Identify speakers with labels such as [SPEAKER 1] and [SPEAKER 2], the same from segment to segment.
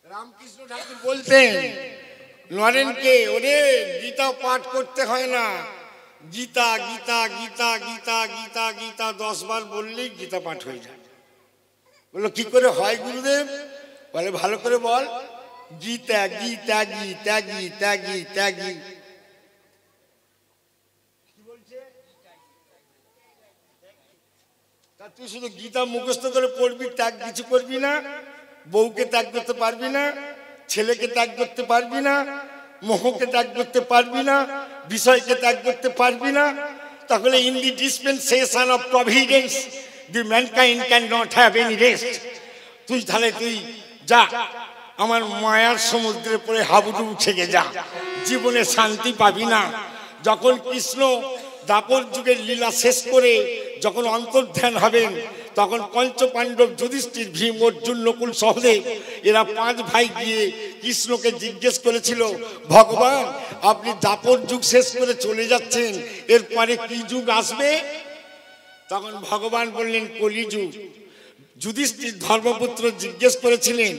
[SPEAKER 1] রামকৃষ্ণ ঠাকুর বলতেন নরেনকে, ওরে গীতা পাঠ করতে হয় না, গীতা গীতা গীতা গীতা গীতা গীতা 10 বার বললেই গীতা পাঠ হয়ে যায়। বললো কি করে হয় গুরুদেব? বলে ভালো করে বল, গীতা গীতা গীতা গীতা গীতা গী। তুই শুধু গীতা মুখস্থ করে পড়বি, ত্যাগ কিছু করবি না, বউকে ত্যাগ করতে পারবি না, ছেলেকে ত্যাগ করতে পারবি না, মোহকে ত্যাগ করতে পারবি না, বিষয়কে ত্যাগ করতে পারবি না, তাহলে in the dispensation of Providence the mankind can not have any rest. তুই তাহলে তুই যা, আমার মায়ার সমুদ্রে পড়ে হাবুডুবু থেকে যা, জীবনে শান্তি পাবি না। যখন কৃষ্ণ দ্বাপর যুগের লীলা শেষ করে যখন অন্তর্ধান হবেন, তখন পঞ্চপাণ্ডব যুধিষ্ঠির, ভীম, অর্জুন, নকুল, সহদেব এরা 5 ভাই গিয়ে কৃষ্ণকে জিজ্ঞেস করেছিল, ভগবান আপনি দ্বাপর যুগ শেষ করে চলে যাচ্ছেন, এরপরে কি যুগ আসবে? তখন ভগবান বললেন কলিযুগ। যুধিষ্ঠির ধর্মপুত্র জিজ্ঞেস করেছিলেন,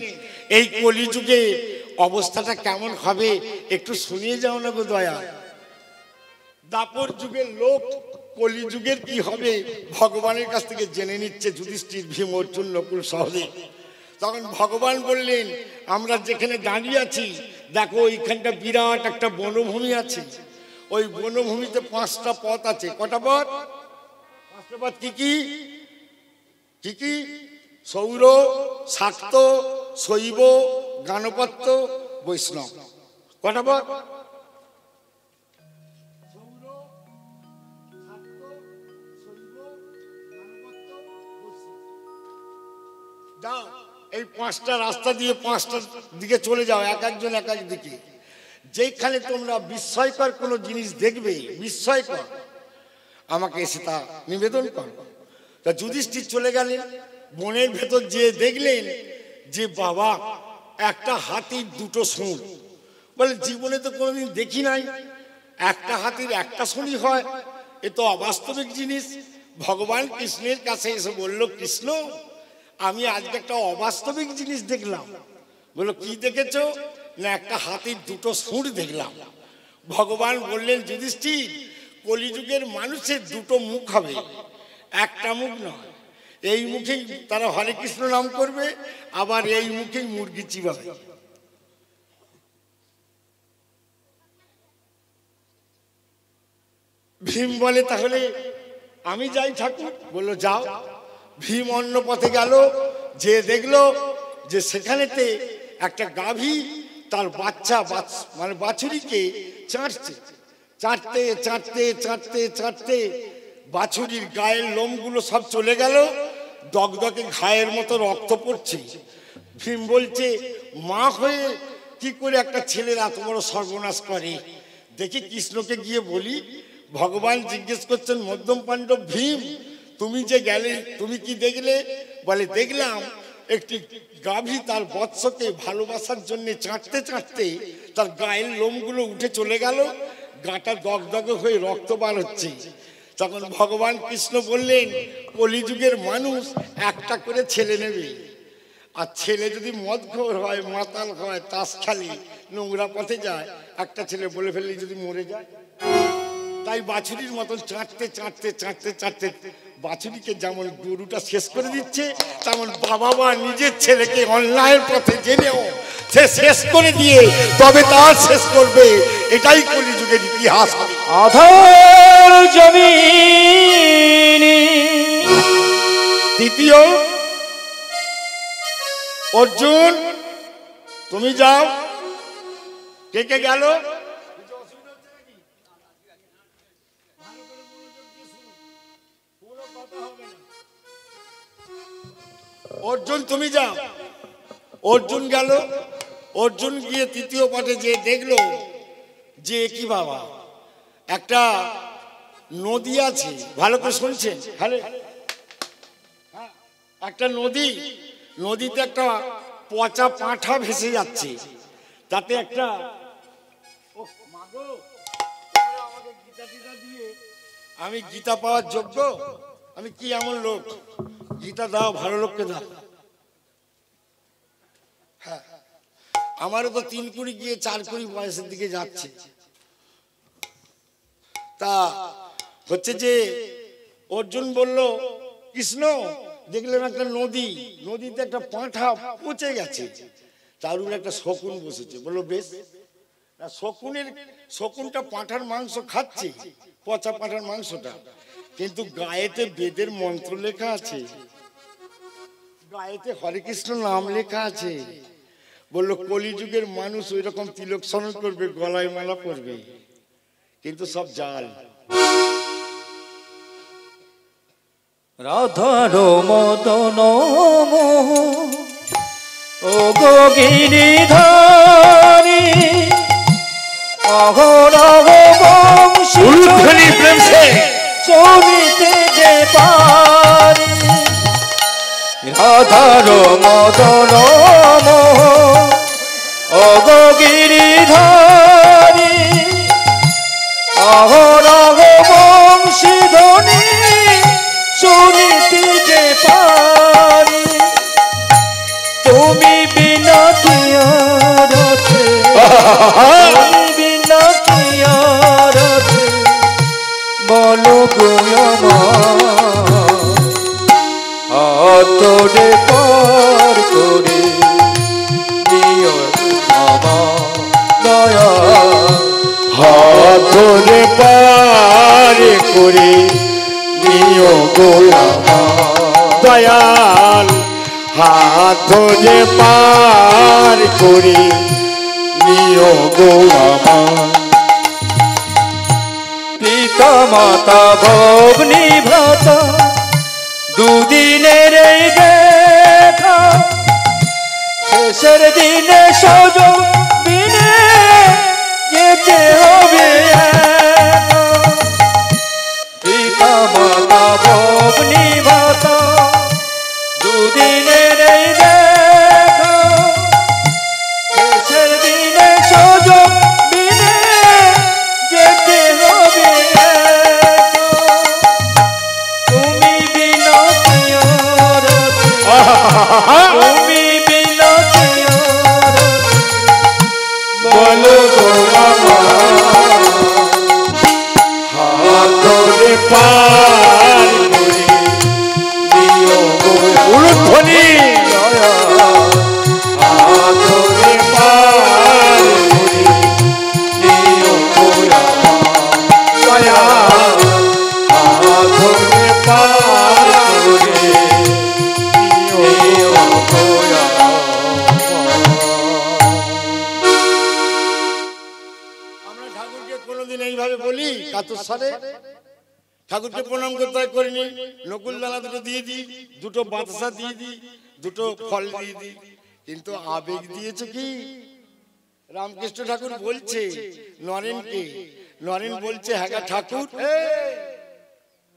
[SPEAKER 1] এই কলিযুগে অবস্থাটা কেমন হবে একটু শুনিয়ে যাও না গো দয়া। দ্বাপর যুগের লোক কলিযুগের কি হবে ভগবানের কাছ থেকে জেনে নিচ্ছে যুধিষ্ঠির, ভীম, অর্জুন, নকুল, সহদেব। তখন ভগবান বললেন, আমরা যেখানে দাঁড়িয়ে আছি দেখো ওইখানটা বিরাট একটা বনভূমি আছে, ওই বনভূমিতে 5টা পথ আছে। কটা পথ? 5টা পথ। কি কি কি কি? সৌর, শাক্ত, শৈব, গাণপত্য, বৈষ্ণব। কটা পথ? যাও এই 5টা রাস্তা দিয়ে 5টা দিকে চলে যাও, এক একজন এক এক দিকে। যেখানে তোমরা বিস্ময়কর কোনো জিনিস দেখবে, বিস্ময়কর, আমাকে এসে তা নিবেদন করো। তা যুধিষ্ঠির চলে গেলেন, বনের ভেতর যেয়ে দেখলেন যে বাবা একটা হাতির 2টো শুঁড়। বলে জীবনে তো কোনোদিন দেখি নাই, একটা হাতির 1টা শুঁড়ই হয়, এ তো অবাস্তবিক জিনিস। ভগবান কৃষ্ণের কাছে এসে বলল, কৃষ্ণ আমি আজকে একটা অবাস্তবিক জিনিস দেখলাম। বললো কি দেখেছো? না একটা হাতির 2টো শুঁড় দেখলাম। ভগবান বললেন, যুধিষ্ঠির কলিযুগের মানুষের 2টো মুখ হবে, একটা মুখ নয়। এই মুখেই তারা হরে কৃষ্ণ নাম করবে, আবার এই মুখেই মুরগি চিবাবে। ভীম বলে তাহলে আমি যাই ঠাকুর? বললো যাও। ভীম অন্য পথে গেল, যে দেখলো যে সেখানেতে একটা গাভী তার বাচ্চা মানে বাছুরিকে চাটছে। চাটতে চাটতে চাটতে চাটতে বাছুরির গায়ের লোমগুলো সব চলে গেল, দগদগে ঘায়ের মতো রক্ত পড়ছে। ভীম বলছে, মা হয়ে কি করে একটা ছেলের এত বড় সর্বনাশ করে? দেখি কৃষ্ণকে গিয়ে বলি। ভগবান জিজ্ঞেস করছেন, মধ্যম পাণ্ডব ভীম তুমি যে গেলে তুমি কি দেখলে? বলে দেখলাম একটি গাভী তার বৎসকে ভালোবাসার জন্য চাটতে চাটতে তার গায়ের লোমগুলো উঠে চলে গেল, গাটা দগদগে হয়ে রক্ত বার হচ্ছে। তখন ভগবান কৃষ্ণ বললেন, কলিযুগের মানুষ একটা করে ছেলে নেবে, আর ছেলে যদি মদখোর হয়, মাতাল হয়, তাস খেলে, নোংরা পথে যায়, একটা ছেলে বলে ফেললে যদি মরে যায়। তাই বাছুরির মতন চাটতে চাটতে চাটতে চাটতে বাছুরিকে যেমন গরুটা শেষ করে দিচ্ছে, তেমন বাবা মা নিজের ছেলেকে অন্যায়ের পথে জেনেও সে শেষ করে দিয়ে তবে তার শেষ করবে। এটাই কলিযুগের ইতিহাস।
[SPEAKER 2] আধার জমিন।
[SPEAKER 1] দ্বিতীয়, অর্জুন তুমি যাও। কে কে গেল? অর্জুন তুমি যাও। অর্জুন গেল। অর্জুন গিয়ে 3য় পাঠে যে দেখলো যে কি বাবা একটা নদী আছে। ভালো করে শুনছেন? একটা নদী, নদীতে একটা পচা পাঁঠা ভেসে যাচ্ছে, তাতে একটা আমাকে গীতা টিতা দিয়ে আমি গীতা পাওয়ার যোগ্য? আমি কি এমন লোক? গীতা দাও, ভালো লোককে দাও। হ্যাঁ, আমারও তো 3 কুড়ি গিয়ে 4 কুড়ি বয়সের দিকে যাচ্ছে। তা হচ্ছে যে অর্জুন বলল, কৃষ্ণ দেখলাম একটা নদী, নদীতে একটা পাঁঠা পচে গেছে, তার উপরে একটা শকুন বসেছে। বললো বেশ, শকুনটা পাঁঠার মাংস খাচ্ছে, পচা পাঁঠার মাংসটা, কিন্তু গায়েতে বেদের মন্ত্র লেখা আছে, গায়েতে হরে কৃষ্ণ নাম লেখা আছে। বললো কলিযুগের মানুষ ওই রকম তিলক স্মরণ করবে, গলায় মালা পরবে, কিন্তু সব জাল।
[SPEAKER 2] রাধার মদন মোহ ও গো গিরিধারী অহরহ বংশী চলিতে যে পারি। রাধার মদন মোহ ও গো গিরিধারী অহরহ বংশী ধ্বনি শুনিতে যে পারি। তুমি বিনা কি আর আছে, তুমি বিনা কি আর আছে, বলো গো আমার হাতরে পার করে নিও আমার দয়া।
[SPEAKER 1] হাতরে পার করে নিও গো আমার দয়াল, হাত ধরে পার করে নিও গো আমার।
[SPEAKER 2] পিতা মাতা ভগ্নী ভ্রাতা দুদিনের এই দেখা, শেষের দিনে সজন বিনে যেতে হবে একা। পিতা মাতা ভগ্নী ভ্রাতা দুদিনের এই দেখা, শেষের দিনে সজন বিনে যেতে হবে একা। তুমি বিনা কি আর আছে, তুমি বিনা কি আর আছে, বলো গো আমার
[SPEAKER 1] হাত ধরে পার করে নিও গো উলুধ্বনি
[SPEAKER 2] দয়া।
[SPEAKER 1] হাত ধরে পার করে নিও গো আমার দয়াল, হাত ধরে পার করে নিও গো আমরা ঠাকুরকে কোনোদিন এইভাবে বলি কাতর সারে? ঠাকুরকে প্রণাম করতে হয় করিনি, নকুল দানা দুটো দিয়ে দিই, দুটো বাতাসা দিয়ে দিই, দুটো ফল দিয়ে দিই, কিন্তু আবেগ দিয়েছে কি? রামকৃষ্ণ ঠাকুর বলছে নরেনকে, নরেন বলছে হ্যাঁ ঠাকুর,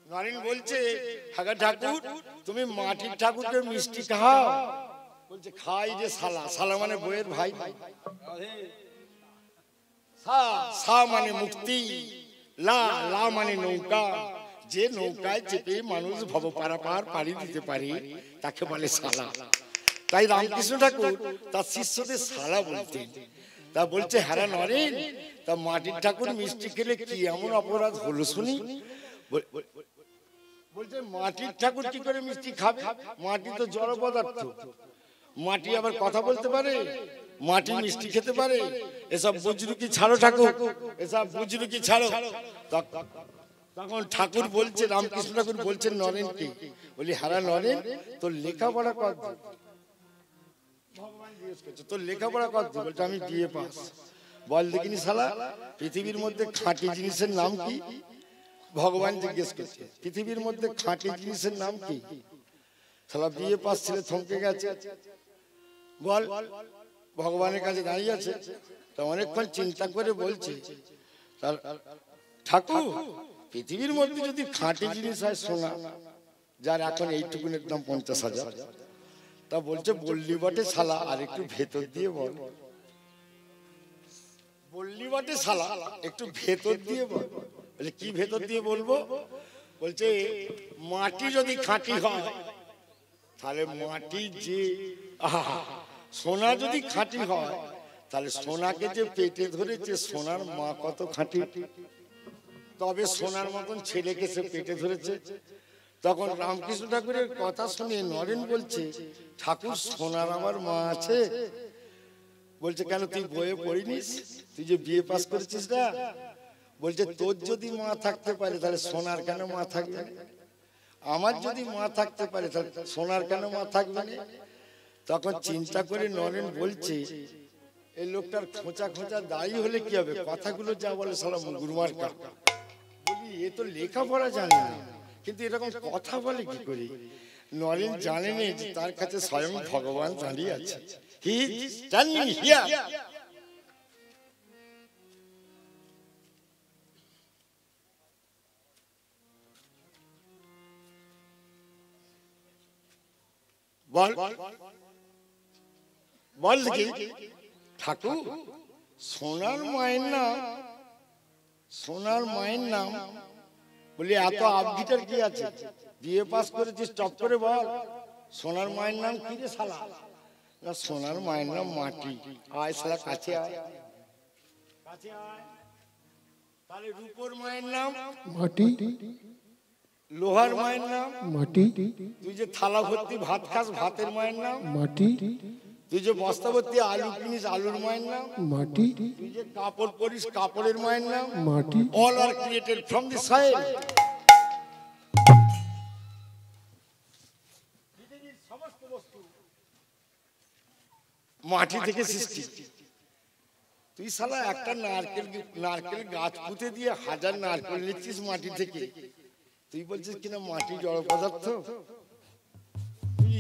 [SPEAKER 1] নরেন বলছে হ্যাঁ ঠাকুর তুমি মাটির ঠাকুরকে মিষ্টি খাও। বলছে খাই রে শালা, শালা মানে বইয়ের ভাই, সা মানে মুক্তি, লা লা মানে নৌকা, যে নৌকায় চেপে মানুষ ভব পারাপার পাড়ি দিতে পারে তাকে বলে শালা। তাই রামকৃষ্ণ ঠাকুর তার শিষ্যদের শালা বলতেন। তা বলছে হ্যাঁ নরেন, তা মাটির ঠাকুর মিষ্টি খেলে কি এমন অপরাধ হলো শুনি? বলছে মাটির ঠাকুর কি করে মিষ্টি খাবে? মাটি তো জড় পদার্থ, মাটি আবার কথা বলতে পারে, মাটি মিষ্টি খেতে পারে? এসব বুজরুকি ছাড়ো ঠাকুর, এসব বুজরুকি ছাড়ো। তখন ঠাকুর বলছে, রামকৃষ্ণ ঠাকুর বলছেন নরেনকে, বলি হারা নরেন তোর লেখাপড়া কত? ভগবান জিজ্ঞেস করছে তোর লেখাপড়া কত? বলছে আমি বিএ পাস। বল দেখিনি শালা পৃথিবীর মধ্যে খাঁটি জিনিসের নাম কি? ভগবান জিজ্ঞেস করছে পৃথিবীর মধ্যে খাঁটি জিনিসের নাম কি? শালা বিএ পাস ছেলে থমকে গেছে। বল, ভগবানের কাছে দাঁড়িয়ে আছে, তা অনেকক্ষণ চিন্তা করে বলছে ঠাকুর পৃথিবীর মধ্যে যদি খাঁটি জিনিস হয় সোনা, যার এখন এইটুকুনের দাম 50,000, তা বলছে বললি বটে শালা, আর একটু ভেতর দিয়ে বল। বললি বটে শালা, একটু ভেতর দিয়ে বল। বলে কি ভেতর দিয়ে বলবো? বলছে মাটি যদি খাঁটি হয় তাহলে মাটি যে সোনা যদি খাঁটি হয় তাহলে সোনাকে যে পেটে ধরেছে সোনার মা কত খাঁটি, তবে সোনার মতন ছেলেকে সে পেটে ধরেছে। তখন রামকৃষ্ণ ঠাকুরের কথা শুনে নরেন বলছে ঠাকুর সোনার আমার মা আছে? বলছে কেন তুই বইয়ে পড়িনিস? তুই যে বিয়ে পাস করেছিস না? বলছে তোর যদি মা থাকতে পারে তাহলে সোনার কেন মা থাকবে? আমার যদি মা থাকতে পারে তাহলে সোনার কেন মা থাকবে না? তখন চিন্তা করে নরেন বলছে এই লোকটার খোঁচা খোঁচা দায়ী হলে কি হবে, কথাগুলো যা বলে সালা গুরুমার কা। বলি এ তো লেখাপড়া জানে না, কিন্তু এরকম কথা বলে কি করে? নরেন জানেনি যে তার কাছে স্বয়ং ভগবান দাঁড়িয়ে আছে। He is standing here. বল বল দেখি ঠাকুর সোনার মায়ের নাম, সোনার মায়ের নাম। বলি এত আপডিটার কি আছে? বিয়ে পাস করেছিস টপ করে বল সোনার মায়ের নাম কি রে শালা? না সোনার মায়ের নাম মাটি। আয় শালা কাছে আয়, কাছে আয়। তাহলে রূপোর মায়ের নাম
[SPEAKER 2] মাটি,
[SPEAKER 1] লোহার মায়ের নাম
[SPEAKER 2] মাটি,
[SPEAKER 1] তুই যে থালা ভর্তি ভাত খাস ভাতের মায়ের নাম
[SPEAKER 2] মাটি,
[SPEAKER 1] তুই যে বস্তা ভর্তি আলু কিনিস আলুর মায়ের নাম
[SPEAKER 2] মাটি,
[SPEAKER 1] তুই যে কাপড় পরিস কাপড়ের মায়ের নাম
[SPEAKER 2] মাটি।
[SPEAKER 1] all are created from the soil। পৃথিবীর সমস্ত বস্তু মাটি থেকে সৃষ্টি। তুই শালা একটা নারকেল গাছ পুঁতে দিয়ে হাজার নারকেল নিচ্ছিস মাটি থেকে, তুই বলছিস কিনা মাটি জড় পদার্থ। তুই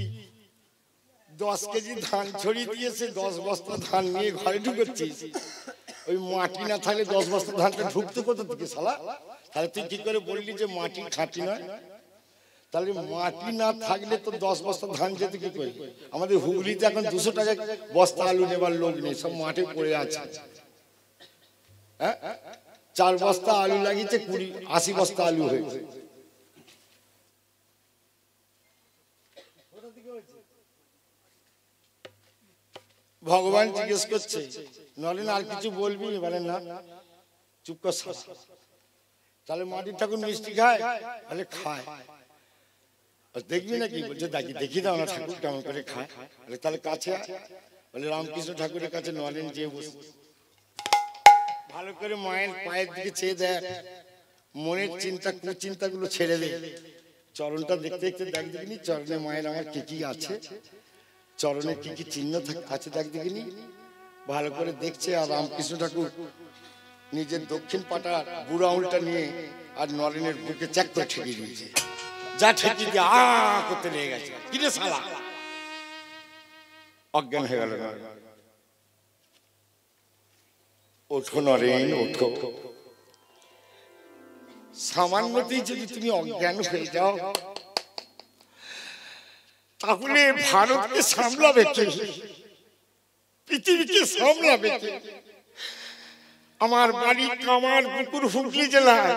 [SPEAKER 1] 10 কেজি ধান ছড়িয়ে দিয়েছে 10 বস্তা ধান নিয়ে ঘরে ঢুকেছিস, ওই মাটি না থাকলে 10 বস্তা ধানটা ঢুকতো কোথা থেকে শালা? তাহলে তুই কি করে বললি যে মাটি খাঁটি নয়? তাহলে মাটি না থাকলে তো 10 বস্তা ধান যেতে কি করে? আমাদের হুগলিতে এখন 200 টাকা বস্তা আলু নেবার লোক নেই, সব মাঠে পড়ে আছে। হ্যাঁ 4 বস্তা আলু লাগিয়েছে 80 বস্তা আলু হয়েছে। ভগবান জিজ্ঞেস করছে নরেন আর কিছু বলবি? বলে না, চুপ কর। তাহলে মাটির ঠাকুর মিষ্টি খায়? বলে খায়। দেখবি নাকি? বলছে দেখি। দেখি দাও না ঠাকুর কেমন করে খায়। বলে তাহলে কাছে আয়। বলে রামকৃষ্ণ ঠাকুরের কাছে নরেন যে বসে ভালো করে মায়ের পায়ের দিকে চেয়ে দেখ, মনের চিন্তা কুচিন্তা গুলো ছেড়ে দে, চরণটা দেখতে দেখতে দেখ দেখিনি চরণে মায়ের আমার কি কি আছে, চরণে কি কি চিহ্ন আছে দেখ দেখিনি। ভালো করে দেখছে আর রামকৃষ্ণ ঠাকুর নিজের দক্ষিণ পাটা বুড়ো আঙুলটা নিয়ে আর নরেনের বুকে চেক করে ঠেকিয়ে দিয়েছে। যা ঠেকিয়ে দিয়ে আ করতে লেগে গেছে। কিরে শালা, অজ্ঞান হয়ে গেল। ওঠো নরেন ওঠো, সামান্যতেই যদি তুমি অজ্ঞান হয়ে যাও তাহলে ভারতকে সামলাবে কে? পৃথিবীকে সামলাবে কে? আমার বাড়ি কামারপুকুর হুগলি জেলায়,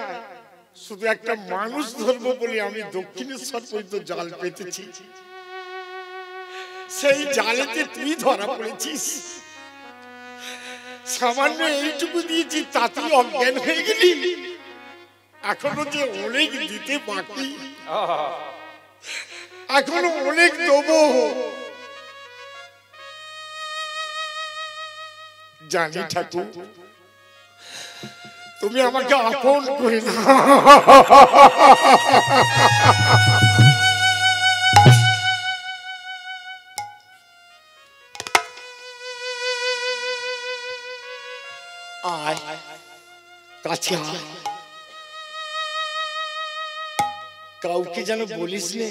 [SPEAKER 1] শুধু একটা মানুষ ধরবো বলে আমি দক্ষিণেশ্বর পর্যন্ত জাল পেতেছি, সেই জালেতে তুই ধরা পড়েছিস। সামান্য এইটুকু দিয়েছি তাতেই অজ্ঞান হয়ে গেলি। এখনো যে অনেক দিতে বাকি, এখনো অনেক দেবো। জানি ঠাকুর তুমি আমাকে আপন করে না। আয় কাছে আয়, কাউকে যেন বলিস নে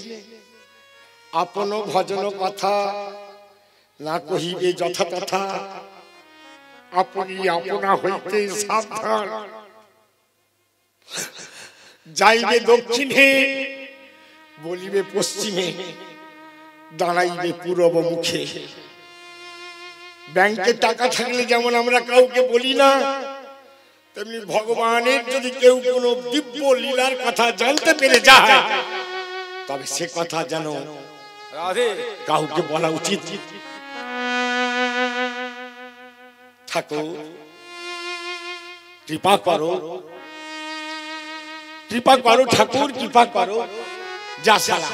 [SPEAKER 1] আপন ভজন কথা, না কহিবে যথা তথা, আপনি আপনা হইতে সাবধান। যাইবে দক্ষিণে বলিবে পশ্চিমে, দাঁড়াইবে পূর্ব মুখে। ব্যাংকে টাকা থাকলে যেমন আমরা কাউকে বলি না, তেমনি ভগবানের যদি কেউ কোনো দিব্য লীলার কথা জানতে পেরে যায় তবে সে কথা যেন কাউকে বলা উচিত। ঠাকুর কৃপা করো, কৃপা করো ঠাকুর, কৃপা করো। যা সালা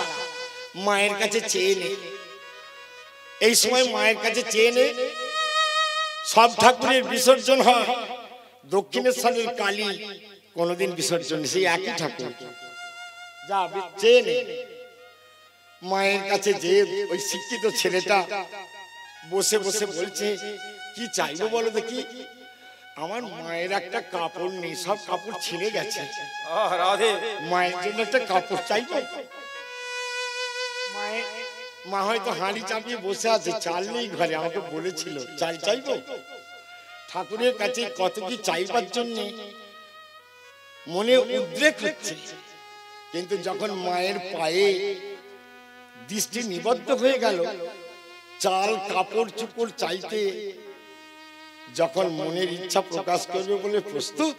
[SPEAKER 1] মায়ের কাছে চেয়ে নে, এই সময় মায়ের কাছে চেয়ে নে। সব ঠাকুরের বিসর্জন হয়, দক্ষিণেশ্বরের কালী কোনদিন বিসর্জন সেই একই ঠাকুর। যা চেয়ে নে মায়ের কাছে। যে ওই শিক্ষিত ছেলেটা বসে বসে বলছে কি চাইবো বলো দেখি। আমার মায়ের একটা কাপড় নেই, সব কাপড় ছিঁড়ে গেছে, মায়ের জন্য একটা কাপড় চাইবো। মা হয়তো হাঁড়ি চাপিয়ে বসে আছে, চাল নেই ঘরে, আমাকে বলেছিল চাল চাইবো। ঠাকুরের কাছে কত কি চাইবার জন্য মনে উদ্রেক হচ্ছে, কিন্তু যখন মায়ের পায়ে দৃষ্টি নিবদ্ধ হয়ে গেল, চাল কাপড় চুপড় চাইতে যখন মনের ইচ্ছা প্রকাশ করবে বলে প্রস্তুত,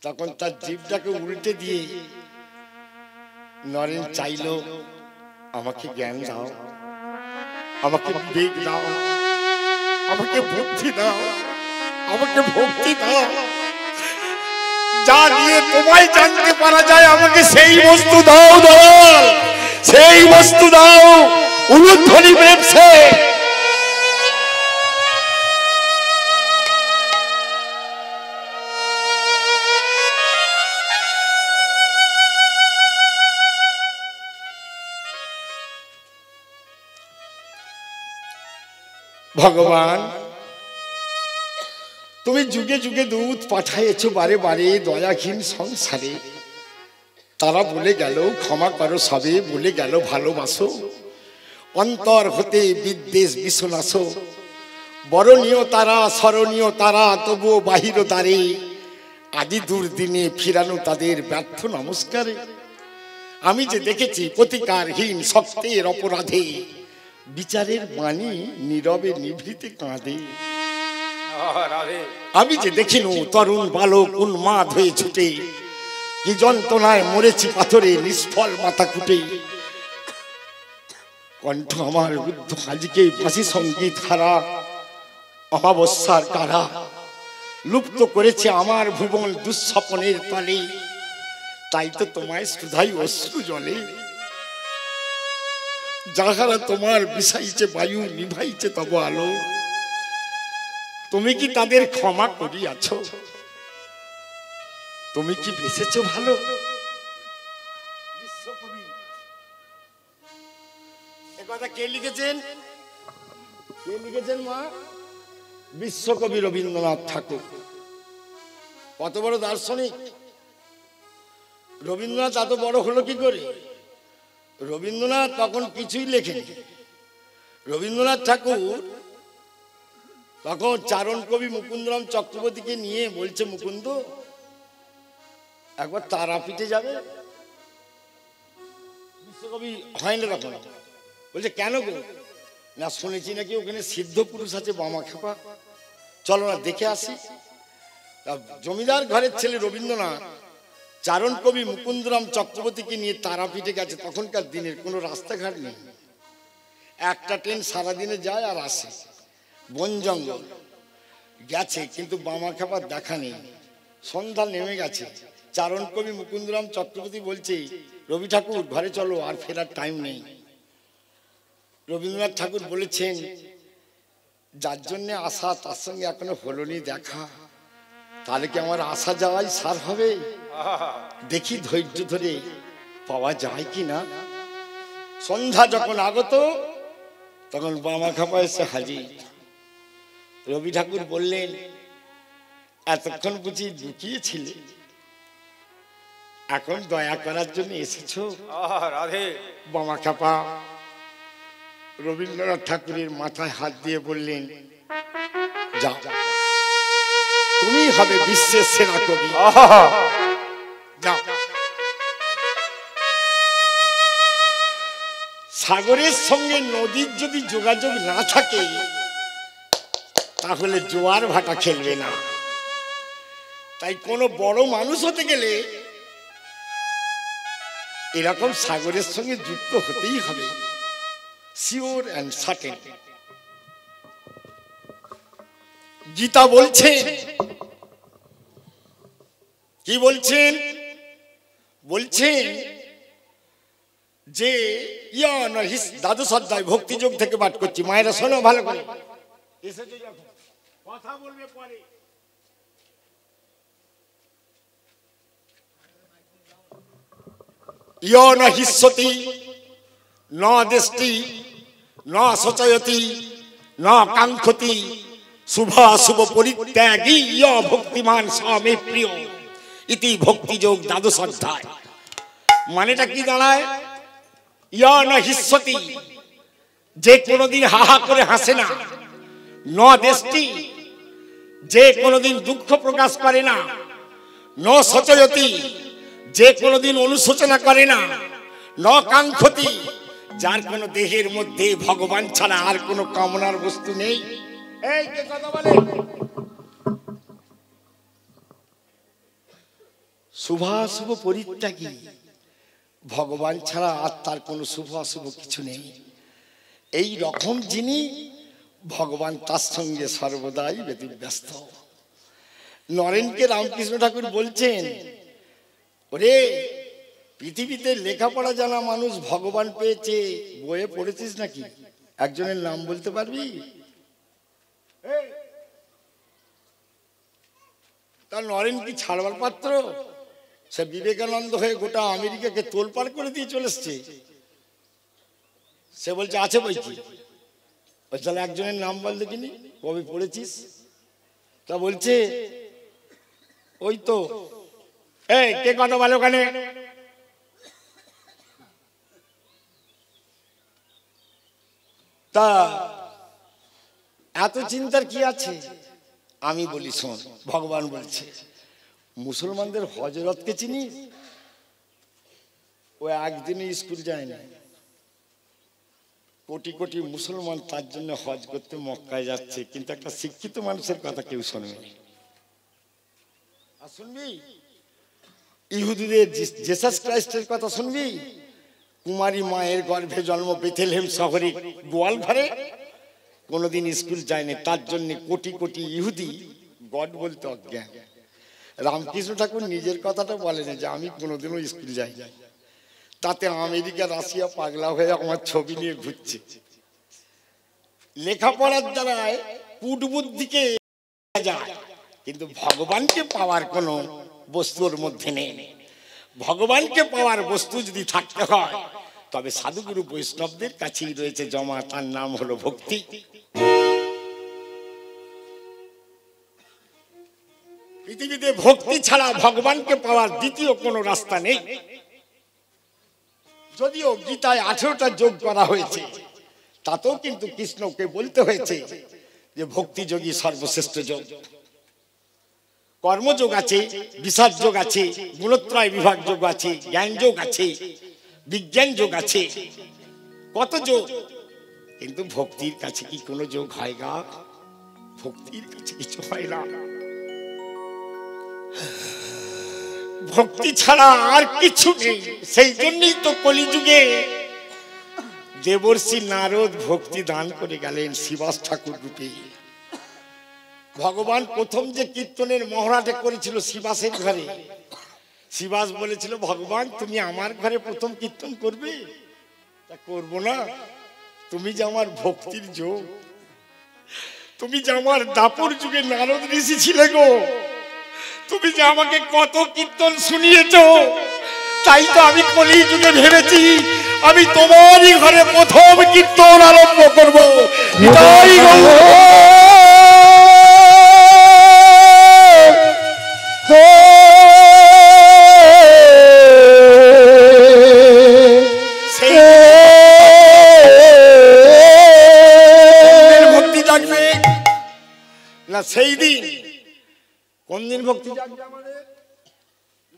[SPEAKER 1] তখন তার জিভটাকে উল্টে দিয়ে নরেন চাইলো আমাকে জ্ঞান দাও, আমাকে বিবেক দাও, আমাকে বুদ্ধি দাও, আমাকে ভক্তি দাও, যা দিয়ে তোমায় জানতে পারা যায় আমাকে সেই বস্তু দাও, দয়াল সেই বস্তু দাও। উলুধ্বনি বেপছে ভগবান তুমি যুগে যুগে দূত পাঠাইছো বারে বারে দয়াহীন সংসারে। তারা বলে গেল ক্ষমা করো সবে, বলে গেল ভালোবাসো, অন্তর হতে বিদ্বেষ বিশ্বনাশো। বরণীয় তারা স্মরণীয় তারা, তবুও বাহির দ্বারে আদি দুর্দিনে ফিরানো তাদের ব্যর্থ নমস্কারে। আমি যে দেখেছি প্রতিকারহীন সত্যের অপরাধে, বিচারের বাণী নীরবে নিভৃতে কাঁদে। আমি যে দেখিনু তরুণ বালক উন্মাদ হয়ে ছুটে, কি যন্ত্রণায় মরেছি পাথরে নিষ্ফল মাথা কুটে। কণ্ঠ আমার রুদ্ধ আজকে ফাঁসি সঙ্গীত হারা, অমাবস্যার কারা লুপ্ত করেছে আমার ভুবন দুঃস্বপনের তলে। তাই তো তোমায় শুধাই অশ্রু জলে, যাহারা তোমার বিষাইছে বায়ু নিভাইছে তব আলো। তুমি কি তাদের ক্ষমা করিয়াছ? তুমি কি বেঁচেছ ভালো? বিশ্বকবি একথা কে লিখেছেন? কে লিখেছেন মা? বিশ্বকবি রবীন্দ্রনাথ ঠাকুর। কত বড় দার্শনিক! রবীন্দ্রনাথ এত বড় হলো কি করে? রবীন্দ্রনাথ তখন কিছুই লেখেন। রবীন্দ্রনাথ ঠাকুর তখন চারণ কবি মুকুন্দরাম চক্রবর্তীকে নিয়ে বলছে, মুকুন্দ একবার তারাপীঠে যাবে। বিশ্বকবি হয় না তখন, বলছে কেন গো? না শুনেছি নাকি ওখানে সিদ্ধ পুরুষ আছে বামাখ্যাপা, চলো না দেখে আসি। জমিদার ঘরের ছেলে রবীন্দ্রনাথ চারণ কবি মুকুন্দরাম চক্রবর্তীকে নিয়ে তারাপীঠে গেছে। তখনকার দিনের কোনো রাস্তাঘাট নেই, একটা ট্রেন সারাদিনে যায় আর আসে, বন জঙ্গল গেছে, কিন্তু বামাখ্যাপার দেখা নেই। সন্ধ্যা নেমে গেছে। চারণ কবি মুকুন্দরাম চক্রবর্তী বলছে, রবি ঠাকুর ঘরে চলো, আর ফেরার টাইম নেই। রবীন্দ্রনাথ ঠাকুর বলেছেন, যার জন্য আশা তার সঙ্গে এখনো হলোনি দেখা, তাহলে কি আমার আশা যাওয়াই সার হবে? দেখি ধৈর্য ধরে পাওয়া যায় কি না। সন্ধ্যা যখন আগত তখন বামাখ্যাপা এসে হাজির। রবি ঠাকুর বললেন, এতক্ষণ বুঝি লুকিয়েছিলে, এখন দয়া করার জন্য এসেছো? বামাখ্যাপা রবীন্দ্রনাথ ঠাকুরের মাথায় হাত দিয়ে বললেন, যাও, তুমি হবে বিশ্বের সেরা কবি, যাও। সাগরের সঙ্গে নদীর যদি যোগাযোগ না থাকে তাহলে জোয়ার ভাটা খেলবে না। তাই কোনো বড় মানুষ হতে গেলে এরকম সাগরের সঙ্গে যুক্ত হতেই হবে, শিওর অ্যান্ড সার্টেন। গীতা বলছেন, কি বলছেন? বলছেন যে দ্বাদশ অধ্যায় ভক্তিযোগ থেকে পাঠ করছি, মায়েরা শোনো ভালো করে, কথা বলবে পরে। ন হিস্যতি ন দেষ্টি ন সচয়তি ন কাঙ্ক্ষতি শুভাশুভ পরিত্যাগী ভক্তিমান স্বামী প্রিয় ইতি ভক্তিযোগ দ্বাদশ অধ্যায়। মানেটা কি দাঁড়ায়? ন হিস্যতি, যে কোনোদিন হাহা করে হাসে না। ন দেষ্টি, যে কোনোদিন দুঃখ প্রকাশ করে না। ন সচয়তি, যে কোনোদিন অনুশোচনা করে না। ন কাঙ্ক্ষতি, যার কোনো দেহের মধ্যে ভগবান ছাড়া আর কোনো কামনার বস্তু নেই। এই কে কথা বলে? শুভাশুভ পরিত্যাগী, ভগবান ছাড়া আর তার কোনো শুভ অশুভ কিছু নেই। এই রকম যিনি, ভগবান তার সঙ্গে সর্বদাই ব্যতিব্যস্ত। নরেনকে রামকৃষ্ণ ঠাকুর বলছেন, ওরে পৃথিবীতে লেখাপড়া জানা মানুষ ভগবান পেয়েছে, বইয়ে পড়েছিস নাকি? একজনের নাম বলতে পারবি? তার নরেন কি ছাড়বার পাত্র? সে বিবেকানন্দ হয়ে গোটা আমেরিকাকে তোলপাড় করে দিয়ে চলে এসছে। সে বলছে আছে বই কি? তাহলে একজনের নাম বল দেখিনি, কবে পড়েছিস? তা বলছে ওই তো, এই কে কথা বলে ওখানে? তা এত চিন্তার কি আছে? আমি বলি শোন, ভগবান বলছে মুসলমানদের হজরতকে চিনিস? ও একদিনে স্কুল যায় না, কোটি কোটি মুসলমান তার জন্য হজ করতে মক্কায় যাচ্ছে, কিন্তু একটা শিক্ষিত মানুষের কথা কেউ শোনবে না। আর শুনবি ইহুদিদের জেসাস ক্রাইস্টের কথা শুনবি? কুমারী মায়ের গর্ভে জন্ম, বেথেলহেম শহরে গোয়াল ঘরে, কোনোদিন স্কুল যায়নি, তার জন্য কোটি কোটি ইহুদি গড বলতে অজ্ঞান। রামকৃষ্ণ ঠাকুর নিজের কথাটা বলেন যে আমি কোনোদিনও স্কুল যাই, তাতে আমেরিকা রাশিয়া পাগলা হয়ে আমার ছবি নিয়ে ঘুরছে। লেখাপড়ার দ্বারায় কূটবুদ্ধিকে যায়, কিন্তু ভগবানকে পাওয়ার কোনো বস্তুর মধ্যে নেই। ভগবানকে পাওয়ার বস্তু যদি থাকতে হয় তবে সাধুগুরু বৈষ্ণবদের কাছেই রয়েছে জমা, তার নাম হলো ভক্তি। পৃথিবীতে ভক্তি ছাড়া ভগবানকে পাওয়ার দ্বিতীয় কোনো রাস্তা নেই। যদিও গীতায় 18টা যোগ করা হয়েছে, তাতেও কিন্তু কৃষ্ণকে বলতে হয়েছে যে ভক্তি যোগই সর্বশ্রেষ্ঠ যোগ। কর্মযোগ আছে, বিষাদ যোগ আছে, গুণত্রয় বিভাগ যোগ আছে, জ্ঞান যোগ আছে, বিজ্ঞান যোগ আছে, কত যোগ। কিন্তু ভক্তির কাছে কি কোনো যোগ হয় গা? ভক্তির কাছে কিছু হয় না। ভক্তি ছাড়া আর কিছু নেই। সেই জন্যই তো কলিযুগে দেবর্ষি নারদ ভক্তি দান করে গেলেন শিবাস ঠাকুর রূপে। ভগবান প্রথম যে কীর্তনের মহড়াটা করেছিল শিবাসের ঘরে, শিবাস বলেছিল ভগবান তুমি আমার ঘরে প্রথম কীর্তন করবে? তা করবো না, তুমি যে আমার ভক্তির যোগ, তুমি যে আমার দাপর যুগে নারদ ঋষি ছিলে গো, তুমি যে আমাকে কত কীর্তন শুনিয়েছো, তাই তো আমি কলি যুগে ভেবেছি আমি তোমারই ঘরে প্রথম কীর্তন আরম্ভ করবো। ভক্তি জাগবে না সেই দিন। কোন দিন ভক্তি জাগবে আমাদের?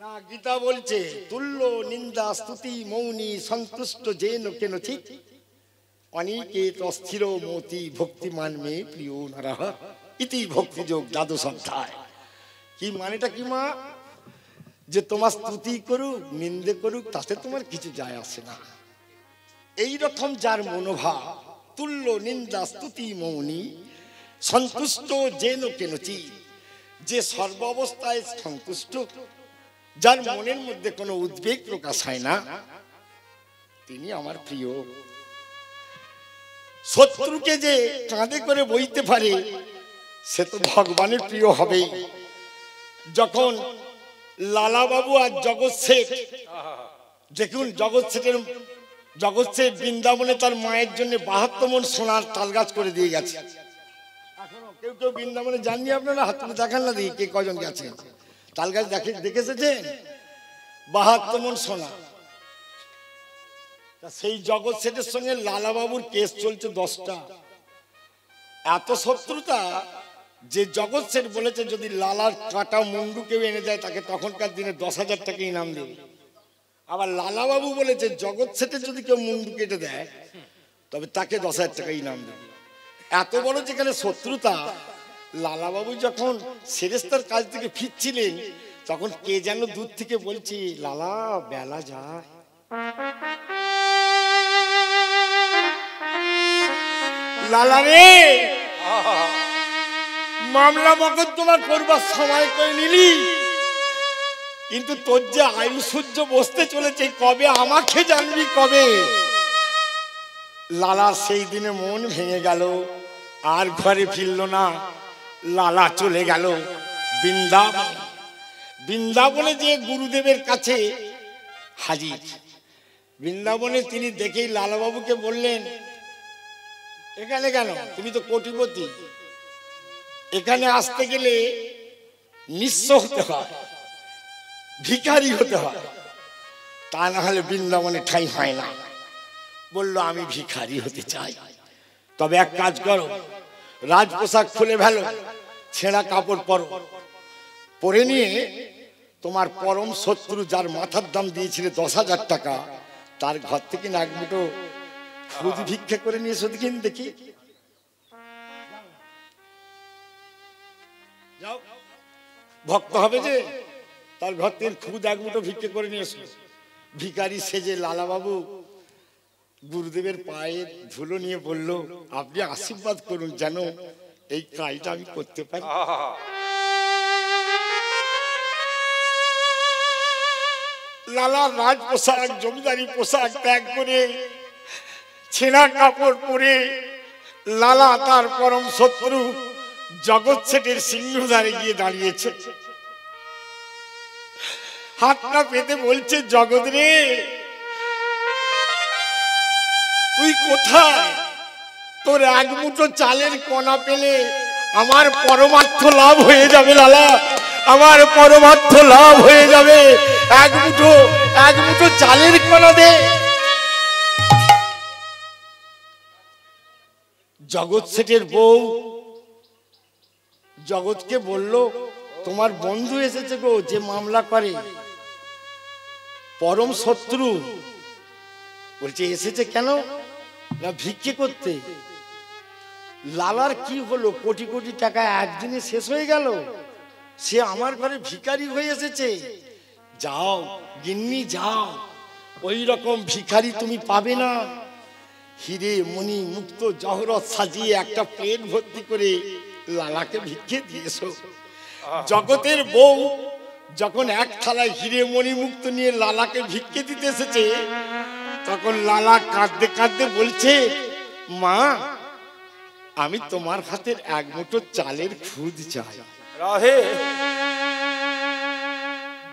[SPEAKER 1] না, গীতা বলছে তুল্য নিন্দা স্তুতি মৌনী সন্তুষ্ট যেন কেন ঠিক অনিকেত অস্থির মতি ভক্তিমান মে প্রিয় নারাহ ইতি ভক্তিযোগ দ্বাদশ অধ্যায়। কি মানেটা কি মা? যে তোমার স্তুতি করুক নিন্দে করুক তাতে তোমার কিছু যায় আসে না। এই রকম যার মনোভাব, তুল্য নিন্দা স্তুতি মৌনী সন্তুষ্ট যেন কেনচি, যে সর্ব অবস্থায় সন্তুষ্ট, যার মনের মধ্যে কোনো উদ্বেগ প্রকাশ হয় না, তিনি আমার প্রিয়। শত্রুকে যে কাঁধে করে বইতে পারে সে তো ভগবানের প্রিয় হবেই। যখন লালাবাবু আর জগৎ শেঠ, দেখুন জগৎ শেঠ বৃন্দাবনে তার মায়ের জন্য 72 মণ সোনার তাল গাছ করে দিয়ে গেছে। কেউ কেউ বৃন্দাবনে যাননি আপনারা? হাত তুলে দেখান না দেখি কে কজন গেছে। তাল গাছ দেখে এসেছেন? 72 মণ সোনা। সেই জগৎ শেঠের সঙ্গে লালাবাবুর কেস চলছে 10টা। এত শত্রুতা যে জগৎ শেঠ বলেছে যদি লালার কাটা মুন্ডু কেউ এনে দেয় তাকে তখনকার দিনে 10,000 টাকা ইনাম দেবে। আবার লালাবাবু বলেছে জগৎ শেঠের যদি কেউ মুন্ডু কেটে দেয় তবে তাকে 10,000 টাকা ইনাম দেবে। এত বড় যেখানে শত্রুতা, লালাবাবু যখন সেরেস্তার কাজ থেকে ফিরছিলেন তখন কে যেন দূর থেকে বলছে, লালা বেলা যায়। লালা রে, মামলা মকদ্দমা করবার সময় করে নিলি, কিন্তু তোর যে আয়ু সূর্য বসতে চলেছে কবে আমাকে জানবি কবে? লালা সেই দিনে মন ভেঙে গেল, আর ঘরে ফিরল না। লালা চলে গেল বৃন্দাবন। বৃন্দাবনে যে গুরুদেবের কাছে হাজির। বৃন্দাবনে তিনি দেখেই লালাবাবুকে বললেন, এখানে কেন? তুমি তো কোটিপতি, এখানে আসতে গেলে নিঃস্ব হতে হয়, ভিখারি হতে হয়, তা না হলে বৃন্দাবনে ঠাঁই হয় না। বলল আমি ভিখারি হতে চাই, তবে এক কাজ করো, রাজ পোশাক খুলে ফেলো, ছেঁড়া কাপড় পরো, পরে নিয়ে তোমার পরম শত্রু যার মাথার দাম দিয়েছিলে 10,000 টাকা তার ঘর থেকে না এক মুঠো খুদ ভিক্ষা করে নিয়ে এসো দেখি। যাও, ভক্ত হবে যে, তার ঘর থেকে খুদ এক মুঠো ভিক্ষা করে নিয়ে এসো। ভিখারি সেজে লালাবাবু গুরুদেবের পায়ে ধুলো নিয়ে বলল, আপনি আশীর্বাদ করুন যেন এই কাজটা আমি করতে পারি। লালা রাজ পোশাক জমিদারি পোশাক ত্যাগ করে ছেঁড়া কাপড় পরে লালা তার পরম শত্রু জগৎ শেঠের সিংহদ্বারে গিয়ে দাঁড়িয়েছে। হাতটা পেতে বলছে, জগৎ রে তুই কোথায়? তোর এক মুঠো চালের কণা পেলে আমার পরমার্থ লাভ হয়ে যাবে লালা, আমার পরমার্থ লাভ হয়ে যাবে। এক মুঠো চালের কণা দে। জগৎ শেঠের বউ জগৎকে বলল, তোমার বন্ধু এসেছে গো, যে মামলা করে, পরম শত্রু। বলছে এসেছে কেন? না ভিক্ষে করতে। লালার কি হলো? কোটি কোটি টাকা একদিনে শেষ হয়ে গেল, সে আমার ঘরে ভিখারি হয়ে এসেছে। যাও গিন্নি যাও, ওই রকম ভিখারি তুমি পাবে না। হিরে মণি মুক্ত জহরত সাজিয়ে একটা প্লেট ভর্তি করে লালাকে ভিক্ষে দিয়েছো। জগতের বউ যখন এক থালায় হিরে মণি মুক্ত নিয়ে লালাকে ভিক্ষে দিতে এসেছে তখন লালা কাঁদতে কাঁদতে বলছে, মা আমি তোমার হাতের এক মুঠো চালের খুদ চাই।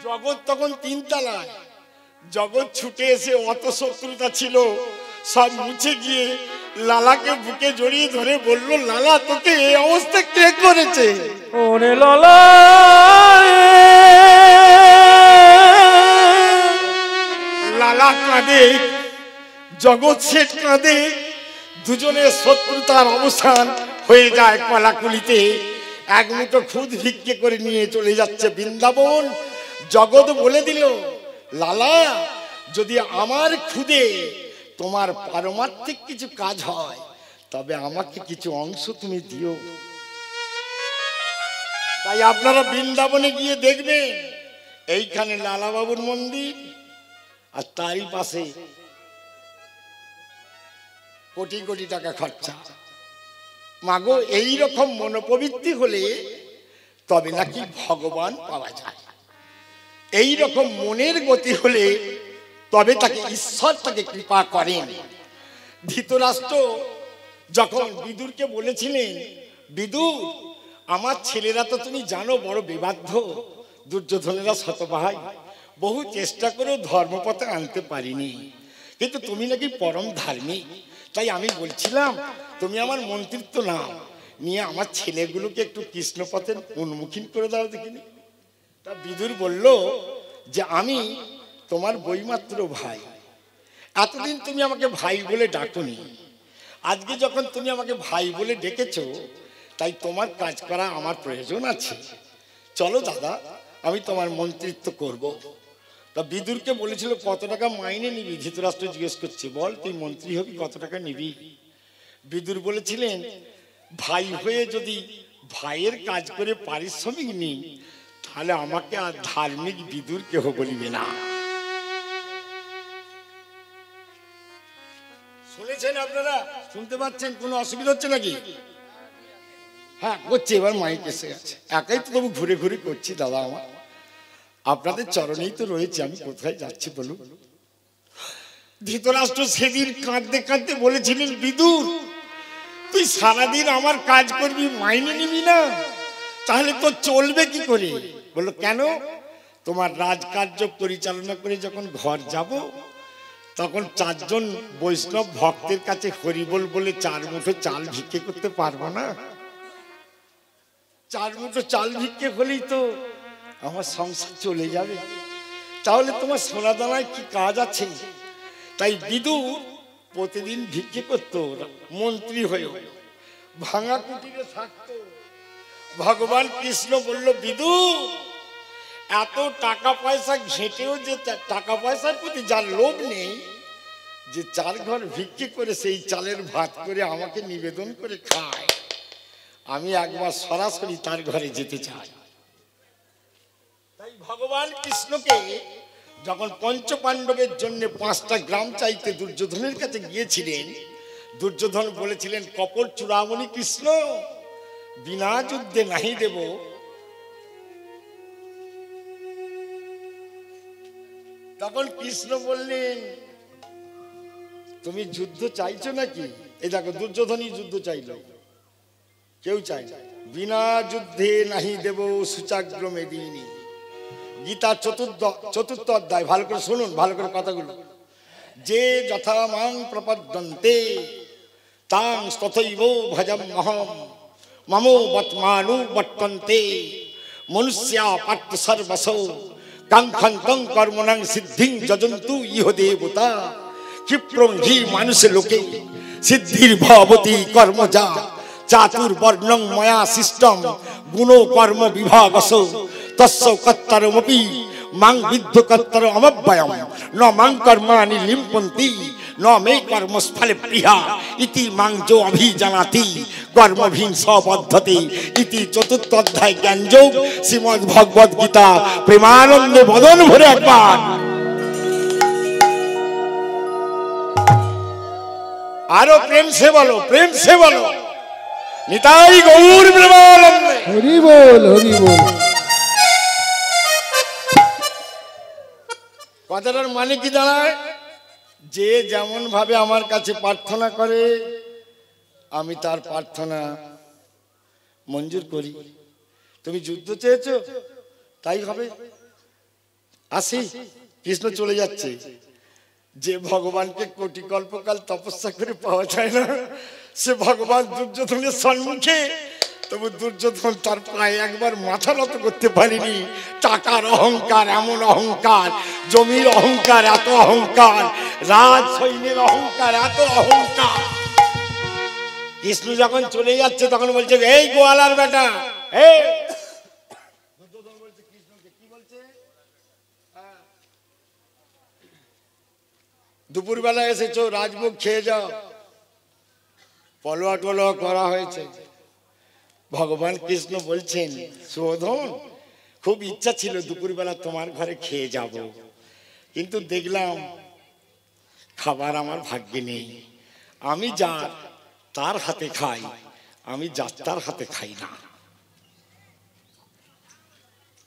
[SPEAKER 1] জগৎ তখন 3 তলায়। জগৎ ছুটে এসে অত শত্রুতা ছিল সব মুছে গিয়ে লালাকে বুকে জড়িয়ে ধরে বলল, লালা তোকে এই অবস্থা কে করেছে?
[SPEAKER 2] ওরে লালা
[SPEAKER 1] লালা কাঁদে, জগৎ শেঠ কাঁদে, দুজনের শত্রুতার অবসান হয়ে যায় কলাকুলিতে। এক মুঠো খুদ ভিক্ষে করে নিয়ে চলে যাচ্ছে বৃন্দাবন। জগৎ বলে দিল, লালা যদি আমার খুদে তোমার পারমার্থিক কিছু কাজ হয় তবে আমাকে কিছু অংশ তুমি দিও। তাই আপনারা বৃন্দাবনে গিয়ে দেখবেন এইখানে লালা বাবুর মন্দির আর তারই পাশে কোটি কোটি টাকা খরচা। মাগো এইরকম মনোপবিত্তি হলে তবে নাকি ভগবান পাওয়া যায়। এইরকম মনের গতি হলে তবে তাকে ঈশ্বর তাকে কৃপা করেন। ধৃতরাষ্ট্র যখন বিদুরকে বলেছিলেন, বিদুর আমার ছেলেরা তো তুমি জানো বড় বিবাধ্য, দুর্যোধনেরা শতভাই, বহু চেষ্টা করেও ধর্মপথে আনতে পারিনি, কিন্তু তুমি নাকি পরম ধার্মিক, তাই আমি বলছিলাম তুমি আমার মন্ত্রিত্ব নাও, নিয়ে আমার ছেলেগুলোকে একটু কৃষ্ণপথের উন্মুখীন করে দাও দেখিনি। তা বিদুর বলল যে আমি তোমার বইমাত্র ভাই, এতদিন তুমি আমাকে ভাই বলে ডাকোনি, আজকে যখন তুমি আমাকে ভাই বলে ডেকেছো তাই তোমার কাজ করা আমার প্রয়োজন আছে। চলো দাদা, আমি তোমার মন্ত্রিত্ব করব। তা বিদুরকে বলেছিল কত টাকা মাইনে নিবি? ধৃতরাষ্ট্র জিজ্ঞেস করছে, বল তুই মন্ত্রী হবি, কত টাকা নিবি? বিদুর বলেছিলেন, ভাই হয়ে যদি ভাইয়ের কাজ করে পারিশ্রমিক নিই তাহলে আমাকে আর ধার্মিক বিদুর কেহ বলিবে না। শুনেছেন আপনারা? শুনতে পাচ্ছেন? কোনো অসুবিধা হচ্ছে নাকি? হ্যাঁ করছে, এবার মাইক এসে গেছে, একাই তো তবু ঘুরে ঘুরে করছি দাদা আমার, আপনাদের চরণেই তো রয়েছে, আমি কোথায় যাচ্ছি বলুন। ধৃতরাষ্ট্র সেদিন কাঁদতে কাঁদতে বলেছিলেন, বিদুর তুই সারাদিন আমার কাজ করবি, মাইনে নিবি না, তাহলে তো চলবে কি করে? বললো কেন? তোমার রাজকার্য পরিচালনা করে যখন ঘর যাব তখন 4 জন বৈষ্ণব ভক্তের কাছে হরিবোল বলে 4 মুঠো চাল ভিক্ষে করতে পারবো না? 4 মুঠো চাল ভিক্ষে হলেই তো আমার সংসার চলে যাবে, তাহলে তোমার সোনা দানায় কি কাজ আছে? তাই বিদুর প্রতিদিন ভিক্ষে করতো, মন্ত্রী হয়ে ভাঙা কুটিরে থাকতো। ভগবান কৃষ্ণ বলল, বিদুর এত টাকা পয়সা ঘেঁটেও যে টাকা পয়সার প্রতি যার লোভ নেই, যে 4 ঘর ভিক্ষে করে সেই চালের ভাত করে আমাকে নিবেদন করে খায়, আমি একবার সরাসরি তার ঘরে যেতে চাই। তাই ভগবান কৃষ্ণকে যখন পঞ্চপাণ্ডবের জন্য 5টা গ্রাম চাইতে দুর্যোধনের কাছে গিয়েছিলেন, দুর্যোধন বলেছিলেন, কপট চূড়ামণি কৃষ্ণ বিনা যুদ্ধে নাহি দেব। তখন কৃষ্ণ বললেন, তুমি যুদ্ধ চাইছো নাকি? এই দেখো দুর্যোধনই যুদ্ধ চাইল, কেউ চাই না। বিনা যুদ্ধে নাহি দেব সুচাগ্র মেদিনী। গীতা 4th অধ্যায়, ভালো করে শুনুন, ভালো করে কথাগুলো। যে যথা মাং প্রপদ্যন্তে তাং তথৈব ভজমহম মমো বৎমানু বর্তন্তে মনুষ্যা পার্থ সর্বসো কাঙ্ক্ষন্তং কর্মণং সিদ্ধিং যজন্তু ইহ দেবতা ক্ষিপ্রং হি মানুষে লোকে সিদ্ধির ভবতি কর্মজা চাতুর্বর্ণং ময়া সৃষ্টম গুণ কর্ম বিভাগস তস্য কর্তারমপি মাং বিদ্ধ কর্তার অমব্যয়ম ন মাং কর্মাণি লিম্পন্তি ন মে কর্মস্ফলে প্রিয়া ইতি মাং যো অভিজানাতি কর্মভিন সবদ্ধতে ইতি 4th অধ্যায় জ্ঞানযোগ শ্রীমদ্ ভগবদ গীতা। প্রেমানন্দে বদন ভরে একবার আরো প্রেম সে বলো, প্রেম সে বলো, নিতাই গৌর প্রেমানন্দে।
[SPEAKER 2] হরি বল, হরি বল।
[SPEAKER 1] কথাটার মানে কি দাঁড়ায়? যে যেমন ভাবে আমার কাছে প্রার্থনা করে আমি তার প্রার্থনা মঞ্জুর করি। তুমি যুদ্ধ চেয়েছো, তাই হবে। আসি, কৃষ্ণ চলে যাচ্ছে। যে ভগবানকে কোটি কল্পকাল তপস্যা করে পাওয়া যায় না, সে ভগবান দুর্যোধনের সম্মুখে, তবু দুর্যোধন তার পায়ে একবার মাথা নত করতে পারেনি। টাকার অহংকার, এমন অহংকার, জমির অহংকার, এত অহংকার, রাজ সৈন্যের অহংকার, এত অহংকার। কৃষ্ণ যখন চলে যাচ্ছে তখন বলছে, এই গোয়ালার বেটা, এই দুর্যোধন বলছে কৃষ্ণকে, কি বলছে? দুপুরবেলা এসেছো, রাজভোগ খেয়ে যাও, পলোয়া টলোয়া করা হয়েছে, ভগবান কৃষ্ণ বলছেন, সুবোধন, খুব ইচ্ছা ছিল দুপুরবেলা তোমার ঘরে খেয়ে যাব, কিন্তু দেখলাম খাবার আমার ভাগ্যে নেই। আমি যার তার হাতে খাই, আমি যাত্রার হাতে খাই না।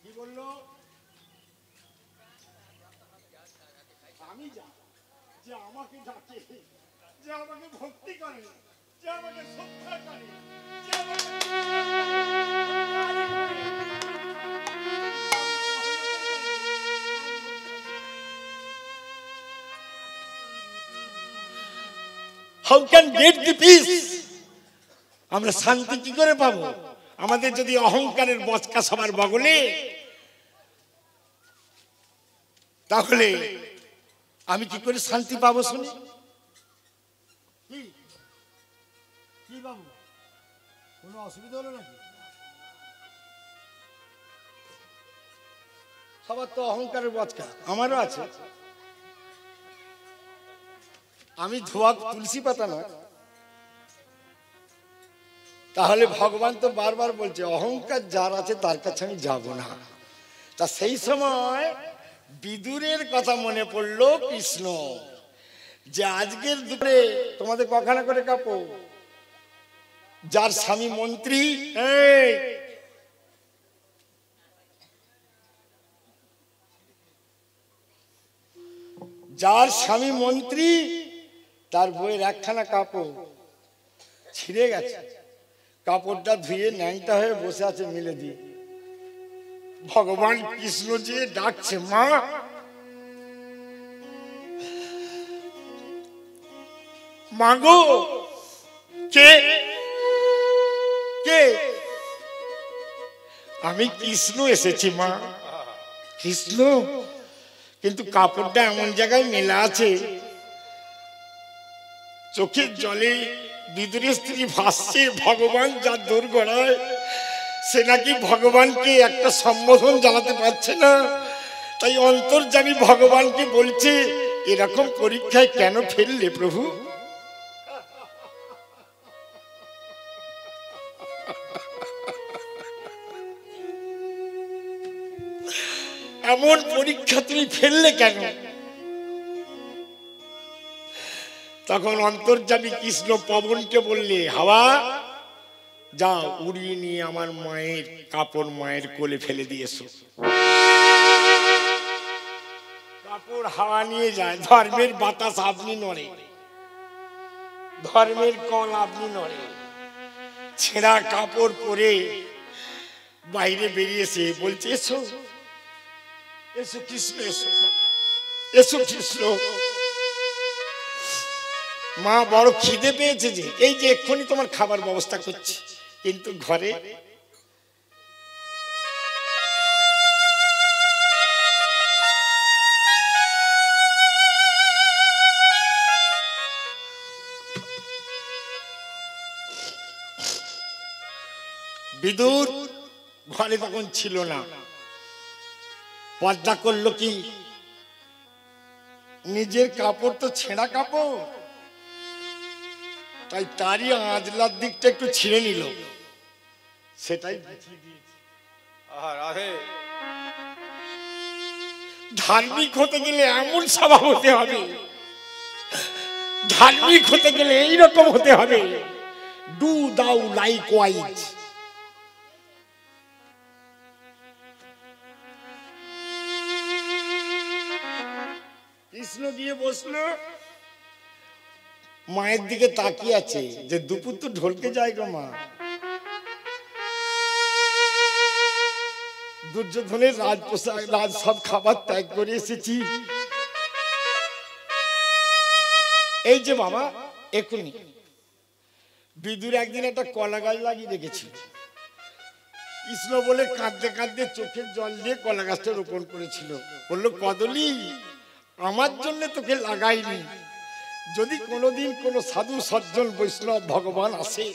[SPEAKER 1] কি বললো? আমি যে আমাকে ডাকে, যে আমাকে ভক্তি করে, যে আমাকে শ্রদ্ধা করে, যে How can get the peace? আমরা শান্তি কি করে পাবো? আমাদের যদি অহংকারের বচকা সবার বগলে, তাহলে আমি কি করে শান্তি পাবো? শুনি কি বাবু, কোনো অসুবিধা হলো নাকি? সবার তো অহংকারের বচকা, আমারও আছে। আমি ধোয়া তুলসী পাতা না। তাহলে ভগবান তো বারবার বলছে অহংকার যার আছে তার কাছে আমি যাব না। তা সেই সময় বিদুরের কথা মনে পড়লো কৃষ্ণ, যে আজকের দুপুরে তোমাদের কখানা করে কাপড়, যার স্বামী মন্ত্রী, যার স্বামী মন্ত্রী, তার বইয়ের একখানা কাপড় ছিঁড়ে গেছে, কাপড়টা ধুয়ে ন্যাংটা হয়ে বসে আছে মিলে দিয়ে। ভগবান কৃষ্ণ যে ডাকছে, মা, মাগো, কে কে? আমি কৃষ্ণ এসেছি মা, কৃষ্ণ। কিন্তু কাপড়টা এমন জায়গায় মেলা আছে, চোখের জলে বিদুরের স্ত্রী ভাসছে। ভগবান যার দৌড় গড়ায়, সে নাকি ভগবানকে একটা সম্বোধন জানাতে পারছে না। তাই অন্তর্যামী ভগবানকে বলছে, এরকম পরীক্ষায় কেন ফেললে প্রভু? এমন পরীক্ষা তুমি ফেললে কেন? তখন অন্তর্যামী কৃষ্ণ পবনকে বললে, হাওয়া, যাও উড়িয়ে নিয়ে আমার মায়ের কাপড় মায়ের কোলে ফেলে দিয়েছো। কাপড় হাওয়া নিয়ে যায়, ধর্মের বাতাস আপনি নড়ে, ধর্মের কল আপনি নড়ে। ছেঁড়া কাপড় পরে বাইরে বেরিয়েছে, বলছে, এসো এসো কৃষ্ণ, এসো এসো কৃষ্ণ। মা বড় খিদে পেয়েছে, যে এই যে এক্ষুনি তোমার খাবার ব্যবস্থা করছি, কিন্তু ঘরে বিদুর ঘরে তখন ছিল না। পর্দা করলো কি, নিজের কাপড় তো ছেঁড়া কাপড়, তাই তারই আঁচলার দিকটা একটু ছিঁড়ে নিল, সেটাই ধার্মিক হতে গেলে এমন স্বভাব হতে হবে, ধার্মিক হতে গেলে এইরকম হতে হবে, ডু দাউ লাইক ওয়াইজ। কৃষ্ণ গিয়ে বসলো, মায়ের দিকে তাকিয়ে আছে, যে দুপুর তো ঢলকে যায় গো মা। দুর্যোধনের রাজপ্রসাদ, রাজ সব খাবার ত্যাগ করে এসেছি। এই যে বাবা, এখনই বিদুর একদিন একটা কলা গাছ লাগিয়ে রেখেছিল। কৃষ্ণ বলে কাঁদতে কাঁদতে চোখের জল দিয়ে কলা গাছটা রোপণ করেছিল। বললো, কদলি, আমার জন্য তোকে লাগাইনি, যদি কোনোদিন কোনো সাধু সজ্জন বৈষ্ণব ভগবান আসে,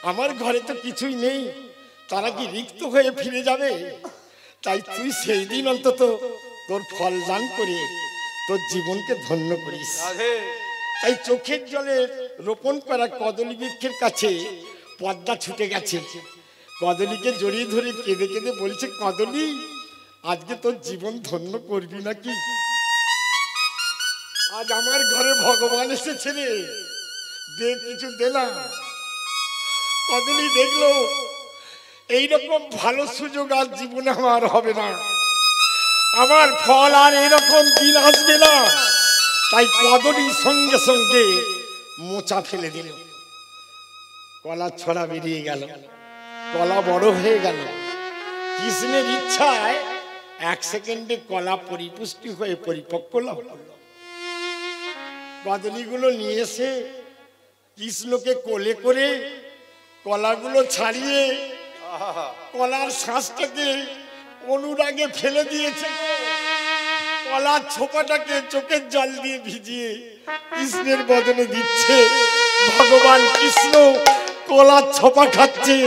[SPEAKER 1] আমার ঘরে তো কিছুই নেই, তারা কি রিক্ত হয়ে ফিরে যাবে? তাই তুই সেই দিন অন্তত তোর ফল দান করে তোর জীবনকে ধন্য করিস। তাই চোখের জলে রোপণ করা কদলী বৃক্ষের কাছে পদ্মা ছুটে গেছে, কদলীকে জড়িয়ে ধরে কেঁদে কেঁদে বলছে, কদলী আজকে তোর জীবন ধন্য করবি নাকি? আজ আমার ঘরে ভগবান এসেছে রে, দে কিছু দিলাম। কদলী দেখলো এইরকম ভালো সুযোগ আর জীবনে আমার হবে না, আমার ফল আর এরকম দিন আসবে না। তাই কদলী সঙ্গে সঙ্গে মোচা ফেলে দিল, কলা ছড়া বেরিয়ে গেল, কলা বড় হয়ে গেল। কৃষ্ণের ইচ্ছায় 1 সেকেন্ডে কলা পরিপুষ্টি হয়ে পরিপক্ক লাভ করল। কদলীগুলো নিয়ে এসে কৃষ্ণকে কোলে করে কলাগুলো ছাড়িয়ে কলার শ্বাসটাকে অনুরাগে ফেলে দিয়েছে। কলার ছোপাটাকে চোখের জল দিয়ে ভিজিয়ে কৃষ্ণের বদনে দিচ্ছে। ভগবান কৃষ্ণ কলার ছোপা খাচ্ছে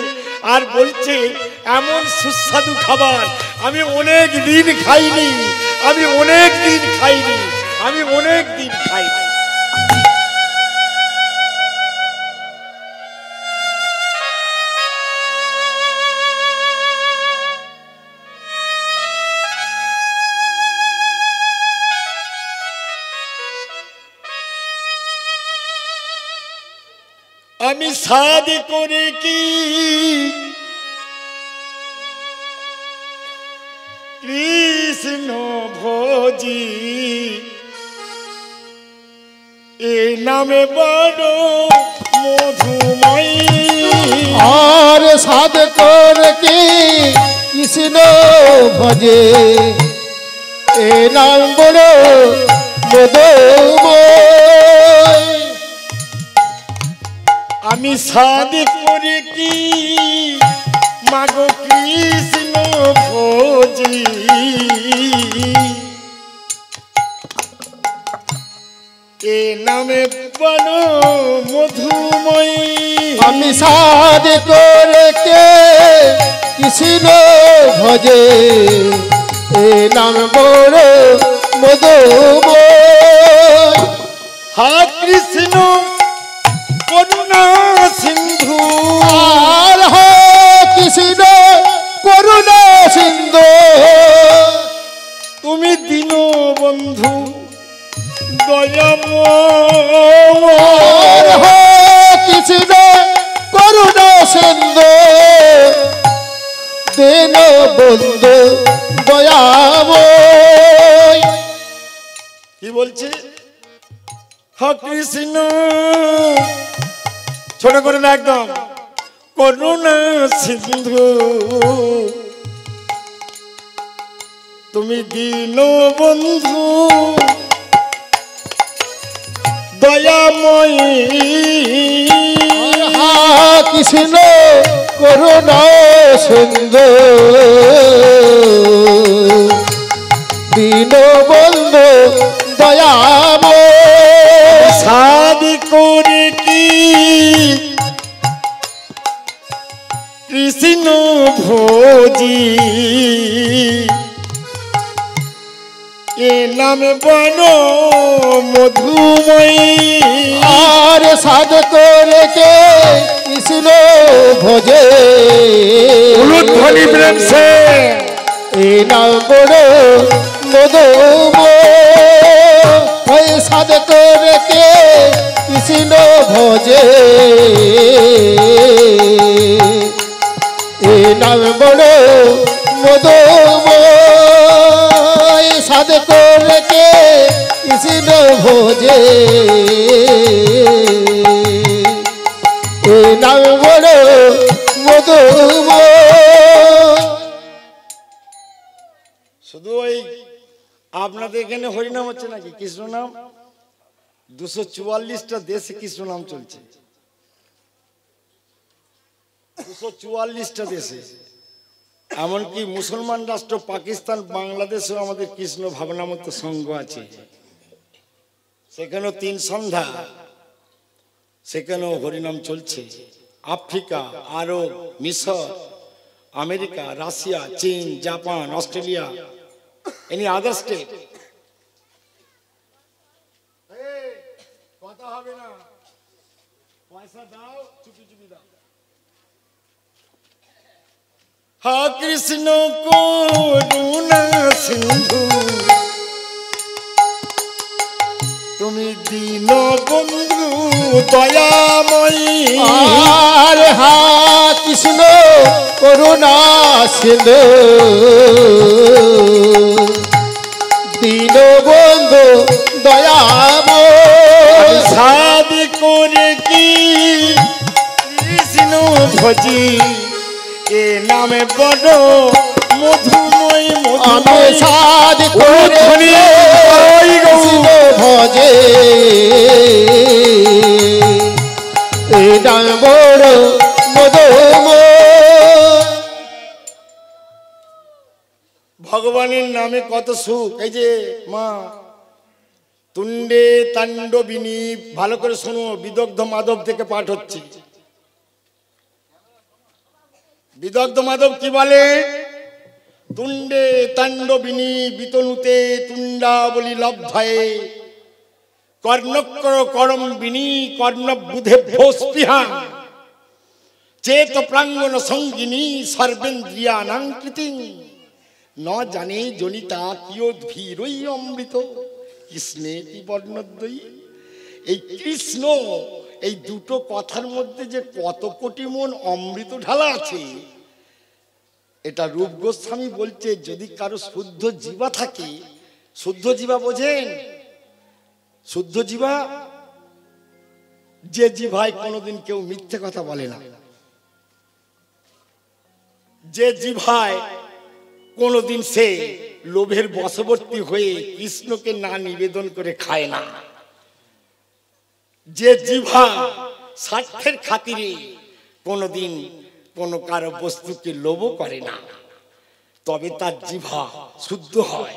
[SPEAKER 1] আর বলছে, এমন সুস্বাদু খাবার আমি অনেক দিন খাইনি, আমি অনেক দিন খাইনি, আমি অনেক দিন খাইনি। আমি সাদ করে কি কৃষ্ণ ভোজি, এ নামে বড় মধুময়ী।
[SPEAKER 2] আর সাধ করে কি কৃষ্ণ ভজে, এ নাম বড় মধুময়।
[SPEAKER 1] আমি সাদ করে কি মাগো কৃষ্ণ ভোজি, এ নামে বড় মধুময়ী।
[SPEAKER 2] আমি সাধ করে কে কৃষ্ণ ভজে, এ নাম বড় মধুময়।
[SPEAKER 1] হা কৃষ্ণ করুণা সিন্ধু,
[SPEAKER 2] আর হে কৃষ্ণ করুণা সিন্ধু।
[SPEAKER 1] তুমি দীনবন্ধু দয়াময়।
[SPEAKER 2] আর হে কৃষ্ণ করুণা সিন্ধু, দীনবন্ধু দয়াময়।
[SPEAKER 1] কি বলছে? হা কৃষ্ণ, ছোট করে না একদম, করুণা সিন্ধু, তুমি দীনবন্ধু দয়াময়ী।
[SPEAKER 2] হা কৃষ্ণ করুণা সিন্ধু, দীনবন্ধু দয়াময়।
[SPEAKER 1] সাদ করে কি কৃষ্ণ ভোজি, এ নাম বন মধুময়ী।
[SPEAKER 2] আর সাধ করে কে কৃষ্ণ ভজে,
[SPEAKER 1] উলুধ্বনি প্রেম সে
[SPEAKER 2] এ নাম বড় মধুময়। সাধ করে কে কৃষ্ণ ভজে, এ নাম বড় মধুময়। সাধ করে কে কৃষ্ণ ভজে, এ নাম বড় মধুময়।
[SPEAKER 1] শুধু ওই আপনাদের এখানে হরিনাম হচ্ছে নাকি? কৃষ্ণ নাম 244টা দেশে কৃষ্ণ নাম চলছে, 244টা দেশে। এমনকি মুসলমান রাষ্ট্র পাকিস্তান, বাংলাদেশেও আমাদের কৃষ্ণ ভাবনামত সংঘ আছে, সেখানেও 3 সন্ধ্যা, সেখানেও হরিনাম চলছে। আফ্রিকা, আরব, মিশর, আমেরিকা, রাশিয়া, চীন, Japan, Australia, any other state. কথা হবে না, পয়সা দাও, চুপি চুপি দাও। হা কৃষ্ণ করুণা সিন্ধু তুমি দীন বন্ধু দয়াময়ী
[SPEAKER 2] আর হা কৃষ্ণ করুণা সিন্ধু দীন বন্ধু দয়াময়
[SPEAKER 1] সাধি করে কি কৃষ্ণ ভজি এ নামে বড় মধুময়
[SPEAKER 2] আমি সাধ করে কৃষ্ণ ভজে এই নাম বড় মধুময়
[SPEAKER 1] ভগবানের নামে কত সুখ। এই যে মা তুণ্ডে তাণ্ডবিনী, ভালো করে শোনো, বিদগ্ধ মাধব থেকে পাঠ হচ্ছে। বিদগ্ধ মাধব কি বলে? তুণ্ডে তাণ্ডবিনী বিতনুতে তুণ্ডা বলি লব্ধায়ে কর্ণক্র করম বিনী কর্ণবুধে ভোস্পিহান চেত প্রাঙ্গণ সঙ্গিনী সর্বেন্দ্রিয়ানাং কৃতিং ন জানে জনিতা কিয়োদ্ভীরই অমৃত কৃষ্ণেতি বর্ণদ্বয়ী। এই কৃষ্ণ, এই দুটো কথার মধ্যে যে কত কোটি মন অমৃত ঢালা আছে, এটা রূপ গোস্বামী বলছে। যদি কারো শুদ্ধ জিবা থাকে, শুদ্ধ জিবা বোঝেন? শুদ্ধ জিবা যে জিভায় কোনোদিন কেউ মিথ্যে কথা বলে না, যে জিভায় কোনোদিন সে লোভের বশবর্তী হয়ে কৃষ্ণকে না নিবেদন করে খায় না, যে জিভা স্বার্থের খাতিরে কোনোদিন কোনো কারো বস্তুকে লোভ করে না, তবে তার জিভা শুদ্ধ হয়।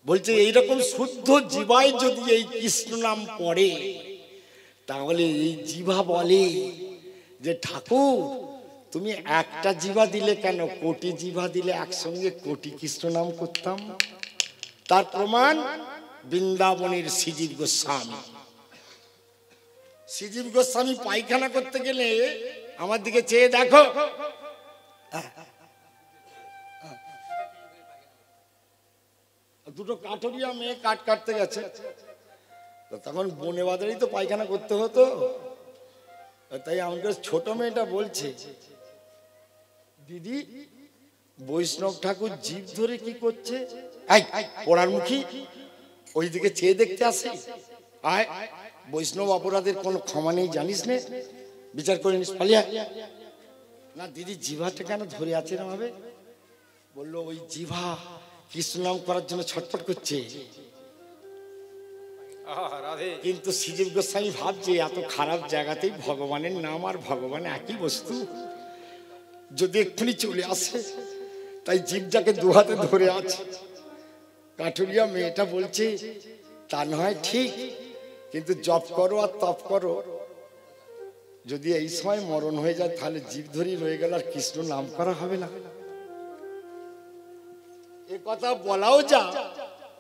[SPEAKER 1] বলছে এইরকম শুদ্ধ জিভায় যদি এই কৃষ্ণ নাম পড়ে, তাহলে এই জিভা বলে যে ঠাকুর তুমি একটা জিভা দিলে কেন, কোটি জিভা দিলে একসঙ্গে কোটি কৃষ্ণ নাম করতাম। তার প্রমাণ বৃন্দাবনের শ্রীজীব গোস্বামী। শ্রীজীব গোস্বামী পায়খানা করতে গেলে আমার দিকে চেয়ে দেখো, দুটো কাঠরিয়া মেয়ে কাঠ কাটতে গেছে, তখন বনে বাজারেই তো পায়খানা করতে হতো। তাই আমাকে ছোট মেয়েটা বলছে, দিদি বৈষ্ণব ঠাকুর জীব ধরে কি করছে? পড়ার মুখী ওইদিকে চেয়ে দেখতে আসে। আয়, বৈষ্ণব অপরাধের কোনো ক্ষমা নেই জানিস নে, বিচার করে নিস, পালিয়া না। দিদি জিভাটা কেন ধরে আছে না ভাবে? বললো ওই জিভা কৃষ্ণ নাম করার জন্য ছটফট করছে। কিন্তু শ্রীজীব গোস্বামী ভাবছে এত খারাপ জায়গাতেই ভগবানের নাম আর ভগবান একই বস্তু, যদি এক্ষুনি চলে আসে, তাই জীবটাকে দুহাতে ধরে আছে। কাঠুরিয়া মেয়েটা বলছে তা নয় ঠিক, কিন্তু জপ করো আর তপ করো, যদি এই সময় মরণ হয়ে যায় তাহলে জীব ধরেই রয়ে গেল, আর কৃষ্ণ নাম করা হবে না। এ কথা বলাও যা,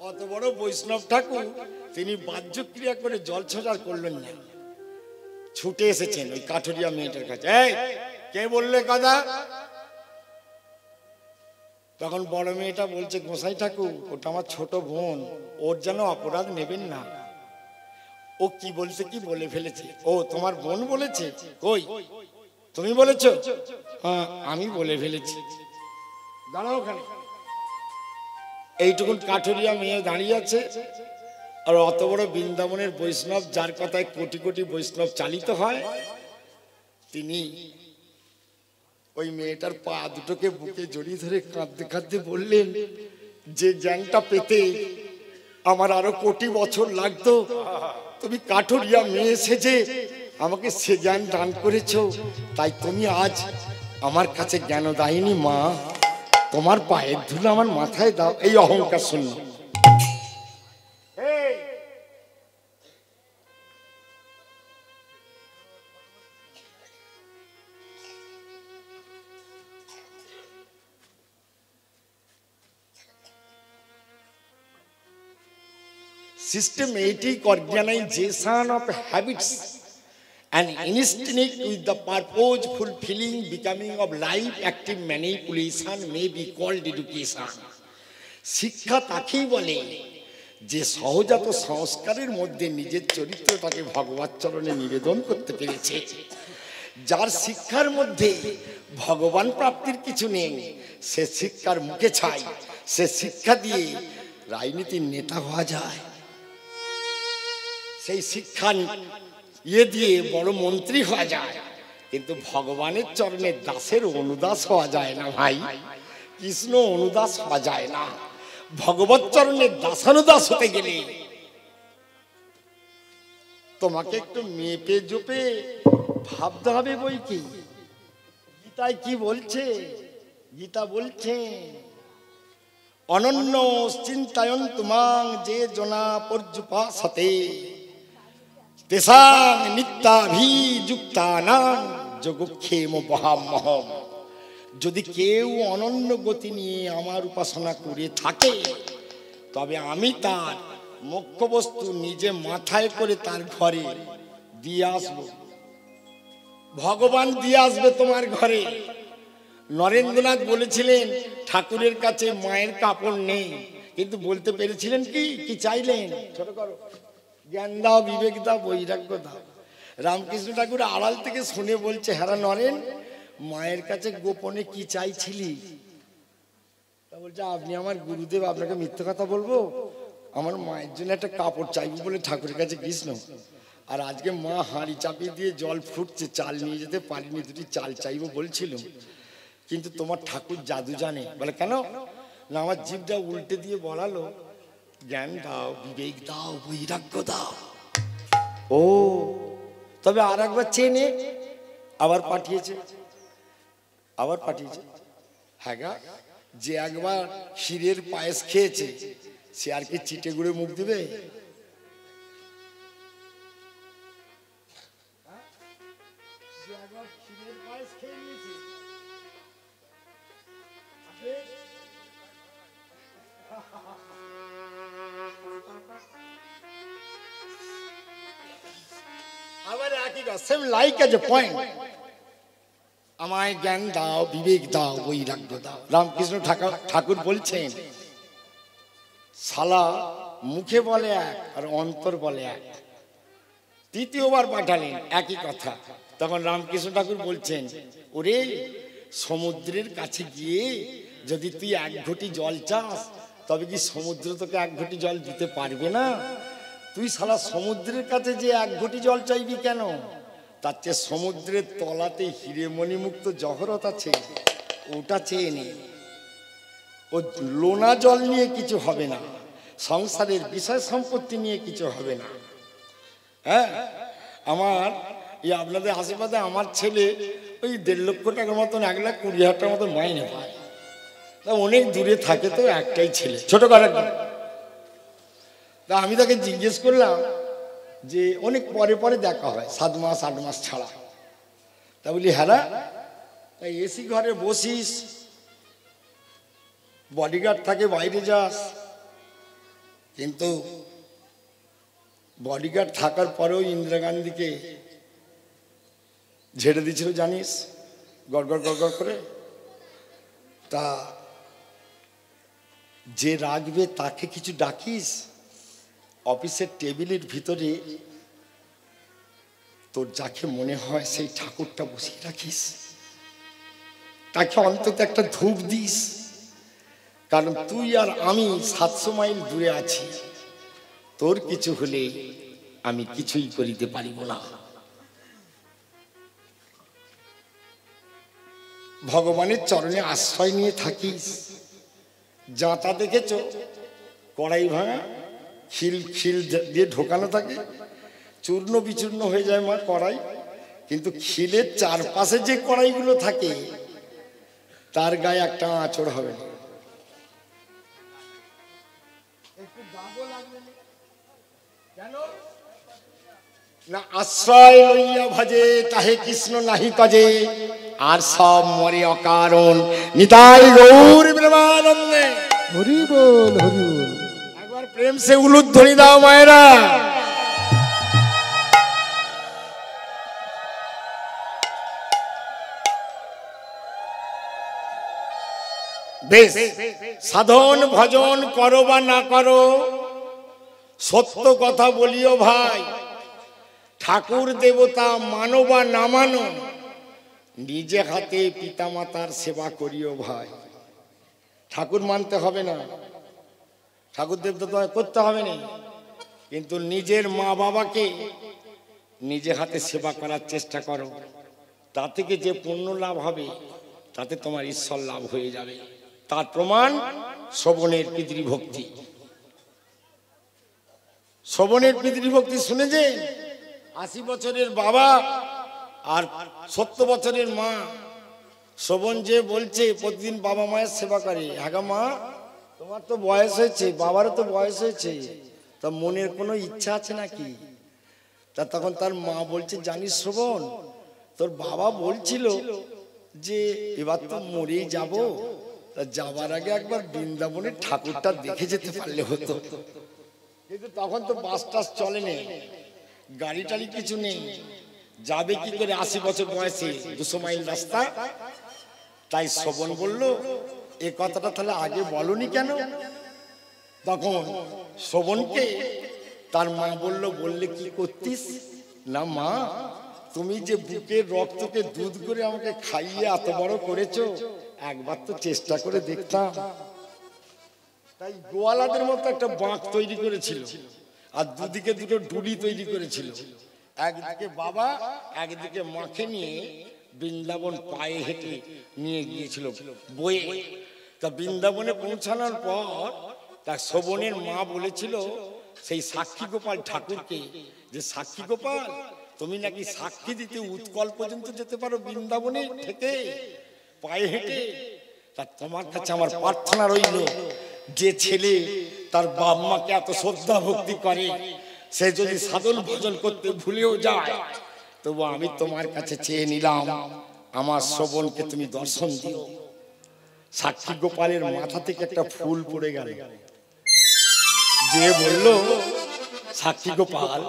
[SPEAKER 1] অত বড় বৈষ্ণব ঠাকুর তিনি বাহ্যক্রিয়া করে জল ছোটার করলেন না, ছুটে এসেছেন ওই কাঠুরিয়া মেয়েটার কাছে। এই কে বললে কথা? তখন বড় মেয়েটা বলছে, গোসাই ঠাকুর ওটা আমার ছোট বোন, ওর যেন অপরাধ নেবেন না। ও কি বলছে, কি বলে ফেলেছে? ও তোমার বোন বলেছে? কই তুমি বলেছো? হ্যাঁ আমি বলে ফেলেছি। দাঁড়াও ওখানে। এইটুকুন কাঠুরিয়া মেয়ে দাঁড়িয়ে আছে, আর অত বড় বৃন্দাবনের বৈষ্ণব, যার কথায় কোটি কোটি বৈষ্ণব চালিত হয়, তিনি ওই মেয়েটার পা দুটোকে বুকে জড়িয়ে ধরে কাঁদতে কাঁদতে বললেন, যে জ্ঞানটা পেতে আমার আরো কোটি বছর লাগতো, তুমি কাঠুরিয়া মেয়ে সেজে আমাকে সে জ্ঞান দান করেছো, তাই তুমি আজ আমার কাছে জ্ঞান দায়নি মা, তোমার পায়ের ধুলো আমার মাথায় দাও। এই অহংকার শূন্য। Systematic organization of habits An instinct with the purpose, fulfilling, becoming of life, active manipulation may be called education. শিক্ষা তাকেই বলে যে সহজাত সংস্কারের মধ্যে নিজের চরিত্রটাকে ভগবত চরণে নিবেদন করতে পেরেছে। যার শিক্ষার মধ্যে ভগবান প্রাপ্তির কিছু নেই, সে শিক্ষার মুখে ছাই, সে শিক্ষা দিয়ে রাজনীতির নেতা হওয়া যায়, সেই শিক্ষা দিয়ে বড় মন্ত্রী হওয়া যায়, কিন্তু ভগবানের চরণে দাসের অনুদাস হওয়া যায় না ভাই। কৃষ্ণ অনুদাস হওয়া যায় না। ভগবত চরণে দাসানুদাস হতে গেলে তোমাকে একটু মেপে জোপে ভাবতে হবে। বই কি গীতায় কি বলছে? গীতা বলছে অনন্য চিন্তায়ন তুমাং যে জনা পর্যুপাসতে তেসাং নিত্যাভিযুক্তানাং যোগক্ষেম বহাম্যহম। যদি কেউ অনন্য গতি নিয়ে আমার উপাসনা করে থাকে, তবে আমি তার মুখ্য বস্তু নিজে মাথায় করে তার ঘরে দিয়ে আসবো। ভগবান দিয়ে আসবে তোমার ঘরে। নরেন্দ্রনাথ বলেছিলেন ঠাকুরের কাছে মায়ের কাপড় নেই, কিন্তু বলতে পেরেছিলেন কি কি চাইলেন? ছোট করো, জ্ঞান দাও, বিবেক দাও, বৈরাগ্য দাও। রামকৃষ্ণ ঠাকুর আড়াল থেকে শুনে বলছে, হ্যাঁ নরেন, মায়ের কাছে গোপনে কি চাইছিলি? তা বলছে, আপনি আমার গুরুদেব, আপনাকে মিথ্যে কথা বলবো? আমার মায়ের জন্য একটা কাপড় চাইবো বলে ঠাকুরের কাছে কৃষ্ণ। আর আজকে মা হাঁড়ি চাপিয়ে দিয়ে জল ফুটছে, চাল নিয়ে যেতে পারিনি, দুটি চাল চাইবো বলছিল, কিন্তু তোমার ঠাকুর জাদু জানে। বলে কেন? না, আমার জিভটা উল্টে দিয়ে বলালো, জ্ঞান দাও, বিবেক দাও, বৈরাগ্য দাও। ও, তবে আর একবার চেনে আবার পাঠিয়েছে, আবার পাঠিয়েছে। হ্যাঁ গা, যে একবার ক্ষীরের পায়েস খেয়েছে সে আর কি চিটে গুড়ে মুখ দিবে? আবার একই কথা, same like as a point. আমায় জ্ঞান দাও, বিবেক দাও, বৈরাগ্য দাও। রামকৃষ্ণ ঠাকুর বলছেন, শালা মুখে বলে এক আর অন্তর বলে এক। তৃতীয়বার পাঠালেন একই কথা। তখন রামকৃষ্ণ ঠাকুর বলছেন, ওরে সমুদ্রের কাছে গিয়ে যদি তুই এক ঘটি জল চাস, তবে কি সমুদ্র তোকে এক ঘটি জল দিতে পারবে না? তুই শালা সমুদ্রের কাছে যে এক ঘটি জল চাইবি কেন? তার চেয়ে সমুদ্রের তলাতে হিরে মণিমুক্ত জহরত আছে, ওটা চেয়ে নে। ও লোনা জল নিয়ে কিছু হবে না, সংসারের বিষয় সম্পত্তি নিয়ে কিছু হবে না। হ্যাঁ, আমার এই আপনাদের আশেপাশে আমার ছেলে ওই 1.5 লক্ষ টাকার মতন, 1,20,000 টাকার মতন মাইনে পায়। তা অনেক দূরে থাকে, তো একটাই ছেলে, ছোট করে। তা আমি তাকে জিজ্ঞেস করলাম যে অনেক পরে পরে দেখা হয়, 7 মাস 8 মাস ছাড়া। তা বলি, হ্যাঁ, তাই এসি ঘরে বসিস, বডিগার্ড থাকে, বাইরে যাস, কিন্তু বডিগার্ড থাকার পরেও ইন্দিরা গান্ধীকে ঝেড়ে দিয়েছিল জানিস, গড়গড় গড়গড় করে। তা যে রাখবে তাকে কিছু ডাকিস, অফিসের টেবিলের ভিতরে তোর যাকে মনে হয় সেই ঠাকুরটা বসিয়ে রাখিস, তাকে অন্তত একটা ধূপ দিস। কারণ তুই আর আমি 700 মাইল দূরে আছি, তোর কিছু হলে আমি কিছুই করিতে পারিব না। ভগবানের চরণে আশ্রয় নিয়ে থাকিস। যাঁতা দেখেছ কড়াই ভাঙা, খিল দিয়ে ঢোকানো থাকে, চূর্ণ বিচূর্ণ হয়ে যায় মা কড়াই, কিন্তু খিলের চারপাশে যে কড়াইগুলো থাকে তার গায়ে একটা আঁচড় হবে না। না আশ্রয় লইয়া ভজে তাহে কৃষ্ণ নাহি তজে, আর সব মরে অকারণ। নিতাই গৌর প্রেমানন্দে,
[SPEAKER 2] হরি বল, হরি বল।
[SPEAKER 1] একবার প্রেম সে উলুধ্বনি দাও মায়েরা। বেশ, সাধন ভজন করো বা না করো, সত্য কথা বলিও ভাই। ঠাকুর দেবতা মানো বা না মানো, নিজে হাতে পিতামাতার সেবা করিও ভাই। ঠাকুর মানতে হবে না, ঠাকুর দেবতা করতে হবে না, কিন্তু নিজের মা বাবাকে নিজে হাতে সেবা করার চেষ্টা করো। তা থেকে যে পুণ্য লাভ হবে, তাতে তোমার ঈশ্বর লাভ হয়ে যাবে। তার প্রমাণ শ্রবণের পিতৃভক্তি। শ্রবণের পিতৃভক্তি শুনেছেন? 80 বছরের বাবা আর 70 বছরের মা, শ্রবণ যে বলছে প্রতিদিন বাবা মায়ের সেবা করে। হ্যাঁ মা, তোমার তো বয়স হয়েছে, বাবারও তো বয়স হয়েছে, তা মনের কোনো ইচ্ছা আছে নাকি? তা তখন তার মা বলছে, জানিস শ্রবণ, তোর বাবা বলছিল যে এবার তো মরেই যাব, তা যাবার আগে একবার বৃন্দাবনের ঠাকুরটা দেখে যেতে পারলে হতো। কিন্তু তখন তো বাস টাস চলে নেই, গাড়ি টাড়ি কিছু নেই, যাবে কি করে 80 বছর বয়সে 200 মাইল রাস্তা। তাই শ্রবণ বলল, এ কথাটা তাহলে আগে বলনি কেন? তখন শ্রবণকে তার মা বলল, বললে কি করতিস না মা, তুমি যে বুকের রক্তকে দুধ করে আমাকে খাইয়ে এত বড় করেছো, একবার তো চেষ্টা করে দেখতাম। তাই গোয়ালাদের মতো একটা বাঁক তৈরি করেছিল, আর দুদিকে দুটো ডুলি তৈরি করেছিল। একদিকে বাবা, একদিকে মাকে নিয়ে বৃন্দাবন পায়ে হেঁটে নিয়ে গিয়েছিল বয়ে। তা বৃন্দাবনে পৌঁছানোর পর তার শ্রবণের মা বলেছিল সেই সাক্ষী গোপাল ঠাকুরকে, যে সাক্ষী গোপাল, তুমি নাকি সাক্ষী দিতে উৎকল পর্যন্ত যেতে পারো বৃন্দাবনে থেকে পায়ে হেঁটে। তা তোমার কাছে আমার প্রার্থনা রইল, যে ছেলে তার বাপ মাকে এত শ্রদ্ধা ভক্তি করে, সে যদি সাধন ভজন করতে ভুলেও যায়, তবু আমি তোমার কাছে চেয়ে নিলাম, আমার শ্রবণকে তুমি দর্শন দিও। সাক্ষী গোপালের মাথা থেকে একটা ফুল পড়ে গেল। যে বলল, সাক্ষী গোপাল,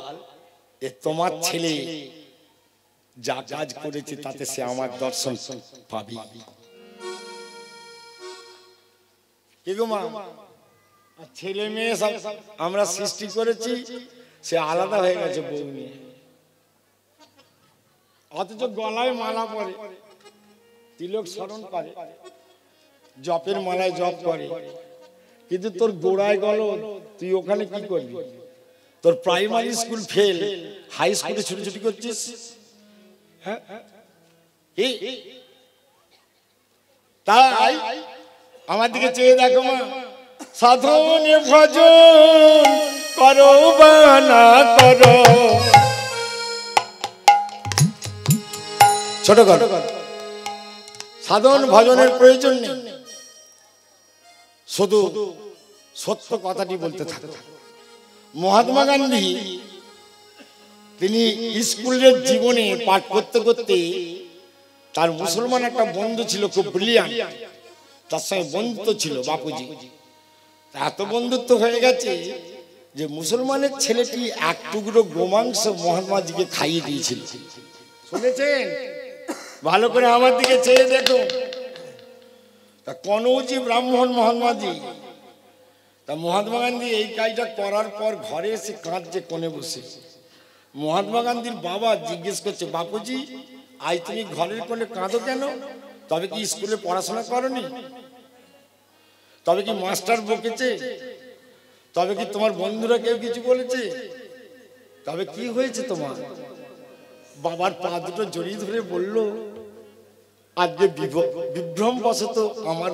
[SPEAKER 1] এ তোমার ছেলে যা কাজ করেছে তাতে সে আমার দর্শন পাবি। কি গো মা, ছেলে মেয়ে সব আমরা সৃষ্টি করেছি, সে আলাদা হয়ে গেছে বউ নিয়ে, অথচ গলায় মালা পরে, তিলক স্মরণ করে, জপের মালায় জপ করে, কিন্তু তোর গোড়ায় গেল, তুই ওখানে কি করবি? তোর প্রাইমারি স্কুল ফেল, হাই স্কুলে ছুটি করছিস। হ্যাঁ, তাই আমার দিকে চেয়ে দেখো মা, সাধনে ভজন করো বা না করো, ছোট করো, সাধন ভজনের প্রয়োজন নেই, শুধু সত্য কথাটি বলতে থাকো। মহাত্মা গান্ধী তিনি স্কুলের জীবনে পাঠ করতে করতে তার মুসলমান একটা বন্ধু ছিল, খুব ব্রিলিয়ান্ট, তার সঙ্গে বন্ধুত্ব ছিল বাপুজি। এত বন্ধুত্ব হয়ে গেছে যে মুসলমানের ছেলেটি এক টুকরো গোমাংস মহাত্মাজিকে খাইয়ে দিয়েছিল। শুনেছেন? ভালো করে আমার দিকে চেয়ে দেখো। তা কনৌজি ব্রাহ্মণ মহাত্মাজি, তা মহাত্মা গান্ধী এই কাজটা করার পর ঘরে এসে কাঁদছে কোণে বসে। মহাত্মা গান্ধীর বাবা জিজ্ঞেস করছে, বাপুজি আজ তুমি ঘরের কোণে কাঁদো কেন? তবে কি স্কুলে পড়াশোনা করনি? তবে কি মাস্টার বকেছে? তবে কি তোমার বন্ধুরা কেউ কিছু বলেছে? তবে কি হয়েছে তোমার? বাবার পা দুটো জড়িয়ে ধরে বলল, আজকে বিভ্রম বশত আমার